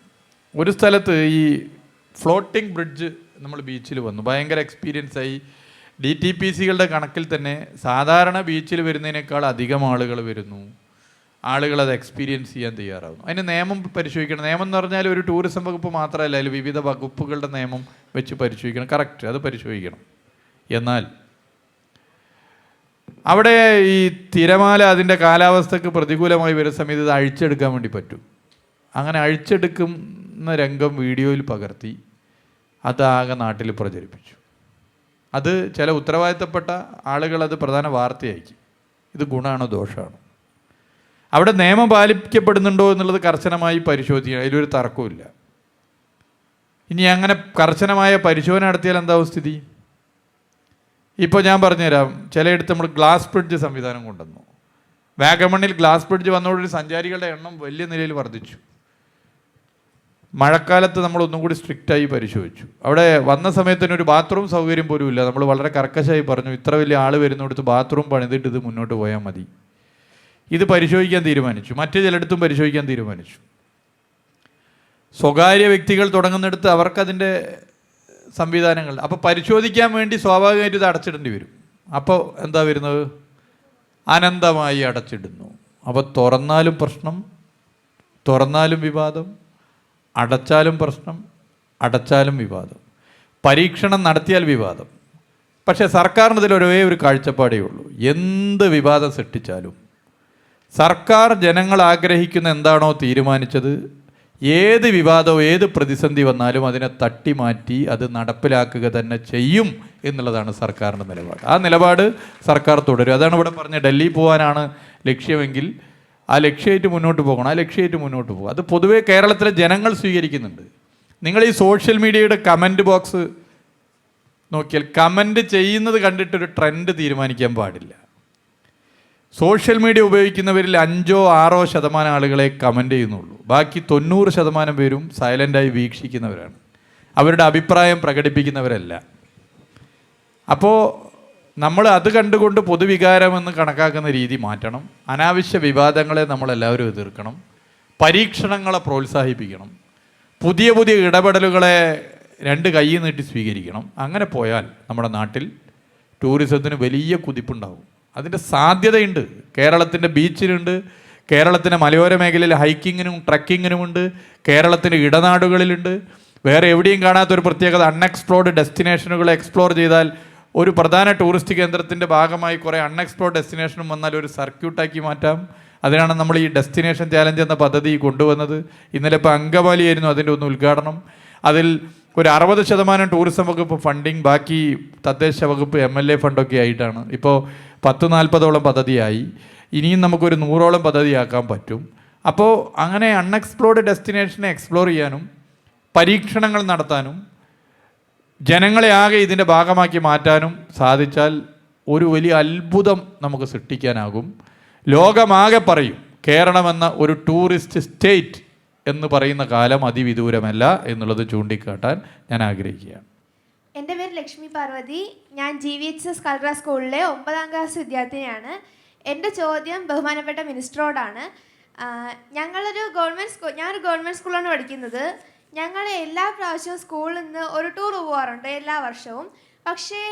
ഒരു സ്ഥലത്ത് ഈ ഫ്ലോട്ടിംഗ് ബ്രിഡ്ജ് നമ്മൾ ബീച്ചിൽ വന്നു, ഭയങ്കര എക്സ്പീരിയൻസ് ആയി. DTPCകളുടെ കണക്കിൽ തന്നെ സാധാരണ ബീച്ചിൽ വരുന്നതിനേക്കാൾ അധികം ആളുകൾ വരുന്നു, ആളുകൾ അത് എക്സ്പീരിയൻസ് ചെയ്യാൻ തയ്യാറാവുന്നു. അതിന് നിയമം പരിശോധിക്കണം. നിയമം എന്ന് പറഞ്ഞാൽ ഒരു ടൂറിസം വകുപ്പ് മാത്രമല്ല, അതിൽ വിവിധ വകുപ്പുകളുടെ നിയമം വെച്ച് പരിശോധിക്കണം. കറക്റ്റ്, അത് പരിശോധിക്കണം. എന്നാൽ അവിടെ ഈ തിരമാല അതിൻ്റെ കാലാവസ്ഥക്ക് പ്രതികൂലമായി വരുന്ന സമയത്ത് ഇത് അഴിച്ചെടുക്കാൻ വേണ്ടി പറ്റും. അങ്ങനെ അഴിച്ചെടുക്കുന്ന രംഗം വീഡിയോയിൽ പകർത്തി അതാകെ നാട്ടിൽ പ്രചരിപ്പിച്ചു. അത് ചില ഉത്തരവാദിത്തപ്പെട്ട ആളുകൾ അത് പ്രധാന വാർത്തയാക്കി. ഇത് ഗുണമാണോ ദോഷമാണോ? അവിടെ നിയമം പാലിക്കപ്പെടുന്നുണ്ടോ എന്നുള്ളത് കർശനമായി പരിശോധിക്കണം, അതിലൊരു തർക്കമില്ല. ഇനി അങ്ങനെ കർശനമായ പരിശോധന നടത്തിയാൽ എന്താവും സ്ഥിതി? ഇപ്പോൾ ഞാൻ പറഞ്ഞുതരാം. ചിലയിടത്ത് നമ്മൾ ഗ്ലാസ് ബ്രിഡ്ജ് സംവിധാനം കൊണ്ടുവന്നു. വാഗമണിൽ ഗ്ലാസ് ബ്രിഡ്ജ് വന്നതോടുകൂടി സഞ്ചാരികളുടെ എണ്ണം വലിയ നിലയിൽ വർദ്ധിച്ചു. മഴക്കാലത്ത് നമ്മൾ ഒന്നും കൂടി സ്ട്രിക്റ്റായി പരിശോധിച്ചു. അവിടെ വന്ന സമയത്തിന് ഒരു ബാത്റൂം സൗകര്യം പോലും ഇല്ല. നമ്മൾ വളരെ കർക്കശമായി പറഞ്ഞു, ഇത്ര വലിയ ആൾ വരുന്നിടത്ത് ബാത്റൂം പണിതിട്ട് ഇത് മുന്നോട്ട് പോയാൽ മതി. ഇത് പരിശോധിക്കാൻ തീരുമാനിച്ചു. മറ്റു ചിലയിടത്തും പരിശോധിക്കാൻ തീരുമാനിച്ചു. സ്വകാര്യ വ്യക്തികൾ തുടങ്ങുന്നിടത്ത് അവർക്കതിൻ്റെ സംവിധാനങ്ങൾ. അപ്പോൾ പരിശോധിക്കാൻ വേണ്ടി സ്വാഭാവികമായിട്ട് ഇത് അടച്ചിടേണ്ടി വരും. അപ്പോൾ എന്താ വരുന്നത്? അനന്തമായി അടച്ചിടുന്നു. അപ്പോൾ തുറന്നാലും പ്രശ്നം, തുറന്നാലും വിവാദം, അടച്ചാലും പ്രശ്നം, അടച്ചാലും വിവാദം. പരീക്ഷണം നടത്തിയാൽ വിവാദം. പക്ഷേ സർക്കാരിന് ഇതിൽ ഒരേ ഒരു കാഴ്ചപ്പാടേ ഉള്ളൂ. എന്ത് വിവാദം സൃഷ്ടിച്ചാലും സർക്കാർ ജനങ്ങൾ ആഗ്രഹിക്കുന്ന എന്താണോ തീരുമാനിച്ചത്, ഏത് വിവാദവും ഏത് പ്രതിസന്ധി വന്നാലും അതിനെ തട്ടിമാറ്റി അത് നടപ്പിലാക്കുക തന്നെ ചെയ്യും എന്നുള്ളതാണ് സർക്കാരിൻ്റെ നിലപാട്. ആ നിലപാട് സർക്കാർ തുടരും. അതാണ് ഇവിടെ പറഞ്ഞ ഡൽഹി പോകാനാണ് ലക്ഷ്യമെങ്കിൽ ആ ലക്ഷ്യമായിട്ട് മുന്നോട്ട് പോകണം. ആ ലക്ഷ്യമായിട്ട് മുന്നോട്ട് പോകും. അത് പൊതുവേ കേരളത്തിലെ ജനങ്ങൾ സ്വീകരിക്കുന്നുണ്ട്. നിങ്ങൾ ഈ സോഷ്യൽ മീഡിയയുടെ കമൻറ്റ് ബോക്സ് നോക്കിയാൽ കമൻറ്റ് ചെയ്യുന്നത് കണ്ടിട്ടൊരു ട്രെൻഡ് തീരുമാനിക്കാൻ പാടില്ല. സോഷ്യൽ മീഡിയ ഉപയോഗിക്കുന്നവരിൽ 5-6% ആളുകളെ കമൻറ്റ് ചെയ്യുന്നുള്ളൂ. ബാക്കി 90% പേരും സൈലൻ്റായി വീക്ഷിക്കുന്നവരാണ്. അവരുടെ അഭിപ്രായം പ്രകടിപ്പിക്കുന്നവരല്ല. അപ്പോൾ നമ്മൾ അത് കണ്ടുകൊണ്ട് പൊതുവികാരമെന്ന് കണക്കാക്കുന്ന രീതി മാറ്റണം. അനാവശ്യ വിവാദങ്ങളെ നമ്മളെല്ലാവരും എതിർക്കണം. പരീക്ഷണങ്ങളെ പ്രോത്സാഹിപ്പിക്കണം. പുതിയ പുതിയ ഇടപെടലുകളെ 2 കൈ നീട്ടി സ്വീകരിക്കണം. അങ്ങനെ പോയാൽ നമ്മുടെ നാട്ടിൽ ടൂറിസത്തിന് വലിയ കുതിപ്പുണ്ടാകും. അതിൻ്റെ സാധ്യതയുണ്ട്. കേരളത്തിൻ്റെ ബീച്ചിലുണ്ട്, കേരളത്തിൻ്റെ മലയോര മേഖലയിൽ ഹൈക്കിങ്ങിനും ട്രക്കിങ്ങിനുമുണ്ട്, കേരളത്തിൻ്റെ ഇടനാടുകളിലുണ്ട്. വേറെ എവിടെയും കാണാത്തൊരു പ്രത്യേകത, അൺഎക്സ്പ്ലോർഡ് ഡെസ്റ്റിനേഷനുകൾ എക്സ്പ്ലോർ ചെയ്താൽ ഒരു പ്രധാന ടൂറിസ്റ്റ് കേന്ദ്രത്തിൻ്റെ ഭാഗമായി കുറേ അൺഎക്സ്പ്ലോർഡ് ഡെസ്റ്റിനേഷനും വന്നാൽ ഒരു സർക്യൂട്ടാക്കി മാറ്റാം. അതിനാണ് നമ്മൾ ഈ ഡെസ്റ്റിനേഷൻ ചാലഞ്ച് എന്ന പദ്ധതി കൊണ്ടുവന്നത്. ഇന്നലെ ഇപ്പോൾ അങ്കമാലിയായിരുന്നു അതിൻ്റെ ഒന്ന് ഉദ്ഘാടനം. അതിൽ ഒരു 60% ടൂറിസം വകുപ്പ് ഫണ്ടിങ്, ബാക്കി തദ്ദേശ വകുപ്പ് MLA ഫണ്ടൊക്കെ ആയിട്ടാണ്. ഇപ്പോൾ 10-40ഓളം പദ്ധതിയായി. ഇനിയും നമുക്കൊരു 100ഓളം പദ്ധതിയാക്കാൻ പറ്റും. അപ്പോൾ അങ്ങനെ അൺഎക്സ്പ്ലോർഡ് ഡെസ്റ്റിനേഷനെ എക്സ്പ്ലോർ ചെയ്യാനും പരീക്ഷണങ്ങൾ നടത്താനും ജനങ്ങളെ ആകെ ഇതിൻ്റെ ഭാഗമാക്കി മാറ്റാനും സാധിച്ചാൽ ഒരു വലിയ അത്ഭുതം നമുക്ക് സൃഷ്ടിക്കാനാകും. ലോകമാകെ പറയും കേരളമെന്ന ഒരു ടൂറിസ്റ്റ് സ്റ്റേറ്റ് എന്ന് പറയുന്ന കാലം അതിവിദൂരമല്ല എന്നുള്ളത് ചൂണ്ടിക്കാട്ടാൻ ഞാൻ ആഗ്രഹിക്കുകയാണ്. എൻ്റെ പേര് ലക്ഷ്മി പാർവതി. ഞാൻ GVHS കൽറ സ്കൂളിലെ 9ാം ക്ലാസ് വിദ്യാർത്ഥിനിയാണ്. എൻ്റെ ചോദ്യം ബഹുമാനപ്പെട്ട മിനിസ്റ്ററോടാണ്. ഞാനൊരു ഗവൺമെൻറ് സ്കൂളിലാണ് പഠിക്കുന്നത്. ഞങ്ങൾ എല്ലാ പ്രാവശ്യവും സ്കൂളിൽ നിന്ന് ഒരു ടൂർ പോകാറുണ്ട് എല്ലാ വർഷവും. പക്ഷേ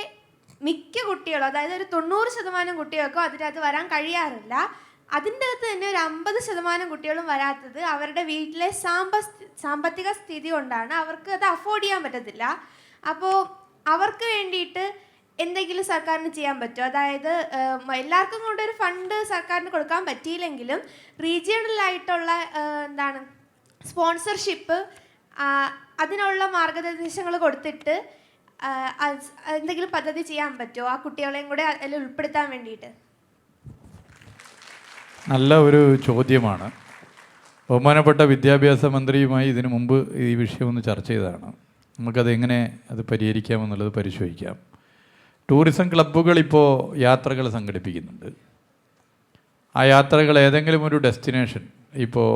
മിക്ക കുട്ടികളും, അതായത് ഒരു 90% കുട്ടികൾക്കും അതിനകത്ത് വരാൻ കഴിയാറില്ല. അതിൻ്റെ അകത്ത് തന്നെ ഒരു 50% കുട്ടികളും വരാത്തത് അവരുടെ വീട്ടിലെ സാമ്പത്തിക സ്ഥിതി കൊണ്ടാണ്. അവർക്ക് അത് അഫോർഡ് ചെയ്യാൻ പറ്റത്തില്ല. അപ്പോൾ അവർക്ക് വേണ്ടിയിട്ട് എന്തെങ്കിലും സർക്കാരിന് ചെയ്യാൻ പറ്റുമോ? അതായത് എല്ലാവർക്കും കൊണ്ടൊരു ഫണ്ട് സർക്കാരിന് കൊടുക്കാൻ പറ്റിയില്ലെങ്കിലും റീജിയണലായിട്ടുള്ള സ്പോൺസർഷിപ്പ്, അതിനുള്ള മാർഗനിർദ്ദേശങ്ങൾ കൊടുത്തിട്ട് എന്തെങ്കിലും പദ്ധതി ചെയ്യാൻ പറ്റുമോ ആ കുട്ടികളെയും കൂടെ അതിൽ ഉൾപ്പെടുത്താൻ വേണ്ടിയിട്ട്? നല്ല ഒരു ചോദ്യമാണ്. ബഹുമാനപ്പെട്ട വിദ്യാഭ്യാസ മന്ത്രിയുമായി ഇതിനു മുമ്പ് ഈ വിഷയം ഒന്ന് ചർച്ച ചെയ്തതാണ്. നമുക്കതെങ്ങനെ അത് പരിഹരിക്കാമെന്നുള്ളത് പരിശോധിക്കാം. ടൂറിസം ക്ലബ്ബുകൾ ഇപ്പോൾ യാത്രകൾ സംഘടിപ്പിക്കുന്നുണ്ട്. ആ യാത്രകൾ ഏതെങ്കിലും ഒരു ഡെസ്റ്റിനേഷൻ, ഇപ്പോൾ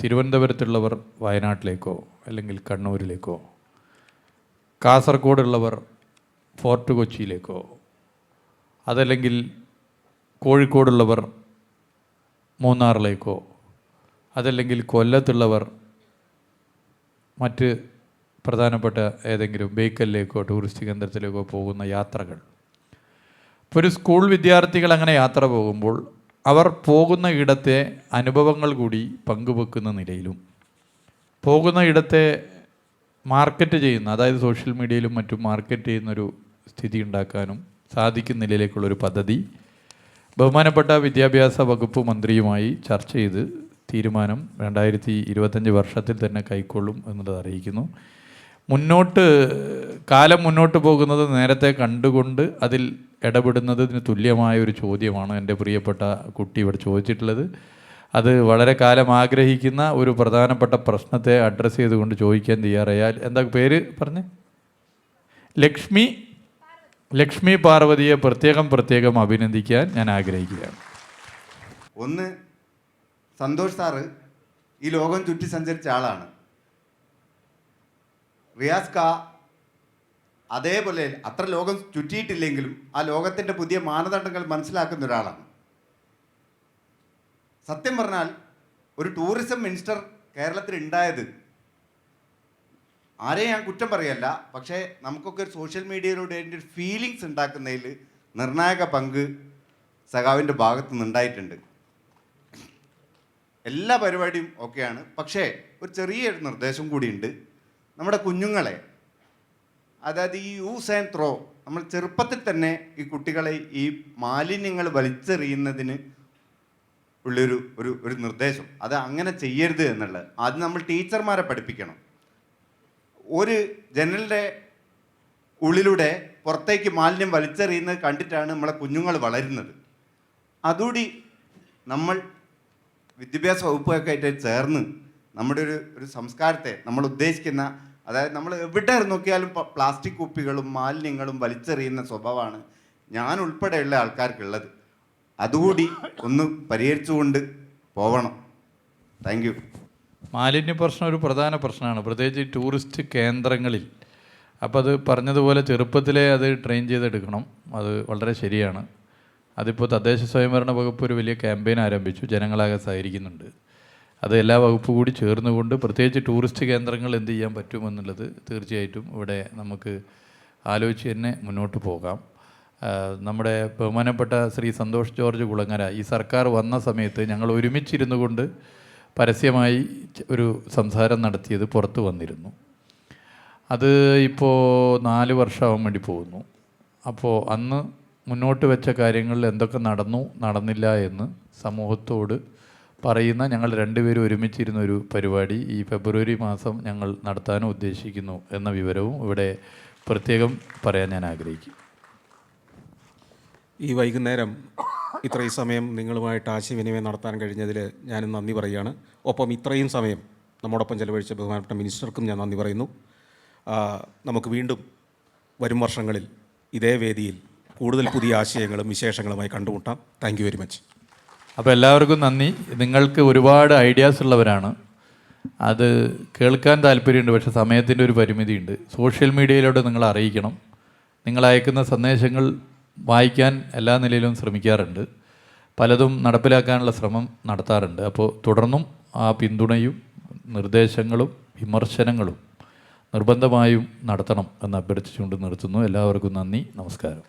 തിരുവനന്തപുരത്തുള്ളവർ വയനാട്ടിലേക്കോ അല്ലെങ്കിൽ കണ്ണൂരിലേക്കോ, കാസർഗോഡുള്ളവർ ഫോർട്ട് കൊച്ചിയിലേക്കോ, അതല്ലെങ്കിൽ കോഴിക്കോടുള്ളവർ മൂന്നാറിലേക്കോ അതല്ലെങ്കിൽ കൊല്ലത്തുള്ളവർ മറ്റ് പ്രധാനപ്പെട്ട ഏതെങ്കിലും ബേക്കലിലേക്കോ ടൂറിസ്റ്റ് കേന്ദ്രത്തിലേക്കോ പോകുന്ന യാത്രകൾ. ഇപ്പോൾ ഒരു സ്കൂൾ വിദ്യാർത്ഥികൾ അങ്ങനെ യാത്ര പോകുമ്പോൾ അവർ പോകുന്ന ഇടത്തെ അനുഭവങ്ങൾ കൂടി പങ്കുവെക്കുന്ന നിലയിലും പോകുന്ന ഇടത്തെ മാർക്കറ്റ് ചെയ്യുന്ന, അതായത് സോഷ്യൽ മീഡിയയിലും മറ്റും മാർക്കറ്റ് ചെയ്യുന്നൊരു സ്ഥിതി ഉണ്ടാക്കാനും സാധിക്കുന്ന നിലയിലേക്കുള്ളൊരു പദ്ധതി ബഹുമാനപ്പെട്ട വിദ്യാഭ്യാസ വകുപ്പ് മന്ത്രിയുമായി ചർച്ച ചെയ്ത് തീരുമാനം 2025 വർഷത്തിൽ തന്നെ കൈക്കൊള്ളും എന്നുള്ളത് അറിയിക്കുന്നു. കാലം മുന്നോട്ട് പോകുന്നത് നേരത്തെ കണ്ടുകൊണ്ട് അതിൽ ഇടപെടുന്നതിന് തുല്യമായ ഒരു ചോദ്യമാണ് എൻ്റെ പ്രിയപ്പെട്ട കുട്ടി ഇവിടെ ചോദിച്ചിട്ടുള്ളത്. അത് വളരെ കാലം ആഗ്രഹിക്കുന്ന ഒരു പ്രധാനപ്പെട്ട പ്രശ്നത്തെ അഡ്രസ്സ് ചെയ്തുകൊണ്ട് ചോദിക്കാൻ തയ്യാറായാൽ, എന്താ പേര് പറഞ്ഞ്, ലക്ഷ്മി പാർവതിയെ പ്രത്യേകം അഭിനന്ദിക്കാൻ ഞാൻ ആഗ്രഹിക്കുകയാണ്. ഒന്ന്, സന്തോഷ് സാറ് ഈ ലോകം ചുറ്റി സഞ്ചരിച്ച ആളാണ്. റിയാസ് കാ അതേപോലെ അത്ര ലോകം ചുറ്റിയിട്ടില്ലെങ്കിലും ആ ലോകത്തിൻ്റെ പുതിയ മാനദണ്ഡങ്ങൾ മനസ്സിലാക്കുന്ന ഒരാളാണ്. സത്യം പറഞ്ഞാൽ ഒരു ടൂറിസം മിനിസ്റ്റർ കേരളത്തിൽ ഉണ്ടായത്, ആരെയും ഞാൻ കുറ്റം പറയല്ല, പക്ഷേ നമുക്കൊക്കെ ഒരു സോഷ്യൽ മീഡിയയിലൂടെ അതിൻ്റെ ഒരു ഫീലിങ്സ് ഉണ്ടാക്കുന്നതിൽ നിർണായക പങ്ക് സഖാവിൻ്റെ ഭാഗത്തു നിന്നുണ്ടായിട്ടുണ്ട്. എല്ലാ പരിപാടിയും ഓക്കെയാണ്, പക്ഷേ ഒരു ചെറിയൊരു നിർദ്ദേശം കൂടിയുണ്ട്. നമ്മുടെ കുഞ്ഞുങ്ങളെ, അതായത് ഈ യൂസ് ആൻഡ് ത്രോ, നമ്മൾ ചെറുപ്പത്തിൽ തന്നെ ഈ കുട്ടികളെ ഈ മാലിന്യങ്ങൾ വലിച്ചെറിയുന്നതിന് ഉള്ളൊരു ഒരു നിർദ്ദേശം, അത് അങ്ങനെ ചെയ്യരുത് എന്നുള്ളത് അത് നമ്മൾ ടീച്ചർമാരെ പഠിപ്പിക്കണം. ഒരു ജനലിൻ്റെ ഉള്ളിലൂടെ പുറത്തേക്ക് മാലിന്യം വലിച്ചെറിയുന്നത് കണ്ടിട്ടാണ് നമ്മളെ കുഞ്ഞുങ്ങൾ വളരുന്നത്. അതുകൂടി നമ്മൾ വിദ്യാഭ്യാസ വകുപ്പൊക്കെ ആയിട്ട് ചേർന്ന് നമ്മുടെ ഒരു സംസ്കാരത്തെ നമ്മൾ ഉദ്ദേശിക്കുന്ന, അതായത് നമ്മൾ എവിടെ നോക്കിയാലും പ്ലാസ്റ്റിക് കുപ്പികളും മാലിന്യങ്ങളും വലിച്ചെറിയുന്ന സ്വഭാവമാണ് ഞാൻ ഉൾപ്പെടെയുള്ള ആൾക്കാർക്കുള്ളത്. അതുകൂടി ഒന്ന് പരിഹരിച്ചുകൊണ്ട് പോവണം. Thank you. മാലിന്യ പ്രശ്നം ഒരു പ്രധാന പ്രശ്നമാണ്, പ്രത്യേകിച്ച് ടൂറിസ്റ്റ് കേന്ദ്രങ്ങളിൽ. അപ്പോൾ അത് പറഞ്ഞതുപോലെ ചെറുപ്പത്തിലേ അത് ട്രെയിൻ ചെയ്തെടുക്കണം, അത് വളരെ ശരിയാണ്. അതിപ്പോൾ തദ്ദേശ സ്വയംഭരണ വകുപ്പ് ഒരു വലിയ ക്യാമ്പയിൻ ആരംഭിച്ചു, ജനങ്ങളാകെ സഹകരിക്കുന്നുണ്ട്. അത് എല്ലാ വകുപ്പ് കൂടി ചേർന്നുകൊണ്ട് പ്രത്യേകിച്ച് ടൂറിസ്റ്റ് കേന്ദ്രങ്ങൾ എന്ത് ചെയ്യാൻ പറ്റുമെന്നുള്ളത് തീർച്ചയായിട്ടും ഇവിടെ നമുക്ക് ആലോചിച്ച് തന്നെ മുന്നോട്ട് പോകാം. നമ്മുടെ ബഹുമാനപ്പെട്ട ശ്രീ സന്തോഷ് ജോർജ് കുളങ്ങര ഈ സർക്കാർ വന്ന സമയത്ത് ഞങ്ങൾ ഒരുമിച്ചിരുന്നു കൊണ്ട് പരസ്യമായി ഒരു സംസാരം നടത്തിയത് പുറത്തു വന്നിരുന്നു. അത് ഇപ്പോൾ 4 വർഷമാവാൻ വേണ്ടി പോകുന്നു. അപ്പോൾ അന്ന് മുന്നോട്ട് വെച്ച കാര്യങ്ങളിൽ എന്തൊക്കെ നടന്നില്ല എന്ന് സമൂഹത്തോട് പറയുന്ന ഞങ്ങൾ രണ്ടുപേരും ഒരുമിച്ചിരുന്ന ഒരു പരിപാടി ഈ ഫെബ്രുവരി മാസം ഞങ്ങൾ നടത്താനും ഉദ്ദേശിക്കുന്നു എന്ന വിവരവും ഇവിടെ പ്രത്യേകം പറയാൻ ഞാൻ ആഗ്രഹിക്കും. ഈ വൈകുന്നേരം ഇത്രയും സമയം നിങ്ങളുമായിട്ട് ആശയവിനിമയം നടത്താൻ കഴിഞ്ഞതിൽ ഞാനും നന്ദി പറയുകയാണ്. ഒപ്പം ഇത്രയും സമയം നമ്മോടൊപ്പം ചെലവഴിച്ച ബഹുമാനപ്പെട്ട മിനിസ്റ്റർക്കും ഞാൻ നന്ദി പറയുന്നു. നമുക്ക് വീണ്ടും വരും വർഷങ്ങളിൽ ഇതേ വേദിയിൽ കൂടുതൽ പുതിയ ആശയങ്ങളും വിശേഷങ്ങളുമായി കണ്ടുമുട്ടാം. Thank you very much. അപ്പോൾ എല്ലാവർക്കും നന്ദി. നിങ്ങൾക്ക് ഒരുപാട് ഐഡിയാസ് ഉള്ളവരാണ്, അത് കേൾക്കാൻ താല്പര്യമുണ്ട്, പക്ഷേ സമയത്തിൻ്റെ ഒരു പരിമിതിയുണ്ട്. സോഷ്യൽ മീഡിയയിലൂടെ നിങ്ങൾ അറിയിക്കണം. നിങ്ങൾ അയക്കുന്ന സന്ദേശങ്ങൾ വായിക്കാൻ എല്ലാ നിലയിലും ശ്രമിക്കാറുണ്ട്, പലതും നടപ്പിലാക്കാനുള്ള ശ്രമം നടത്താറുണ്ട്. അപ്പോൾ തുടർന്നും ആ പിന്തുണയും നിർദ്ദേശങ്ങളും വിമർശനങ്ങളും നിർബന്ധമായും നടത്തണം എന്ന് അഭ്യർത്ഥിച്ചുകൊണ്ട് നിർത്തുന്നു. എല്ലാവർക്കും നന്ദി, നമസ്കാരം.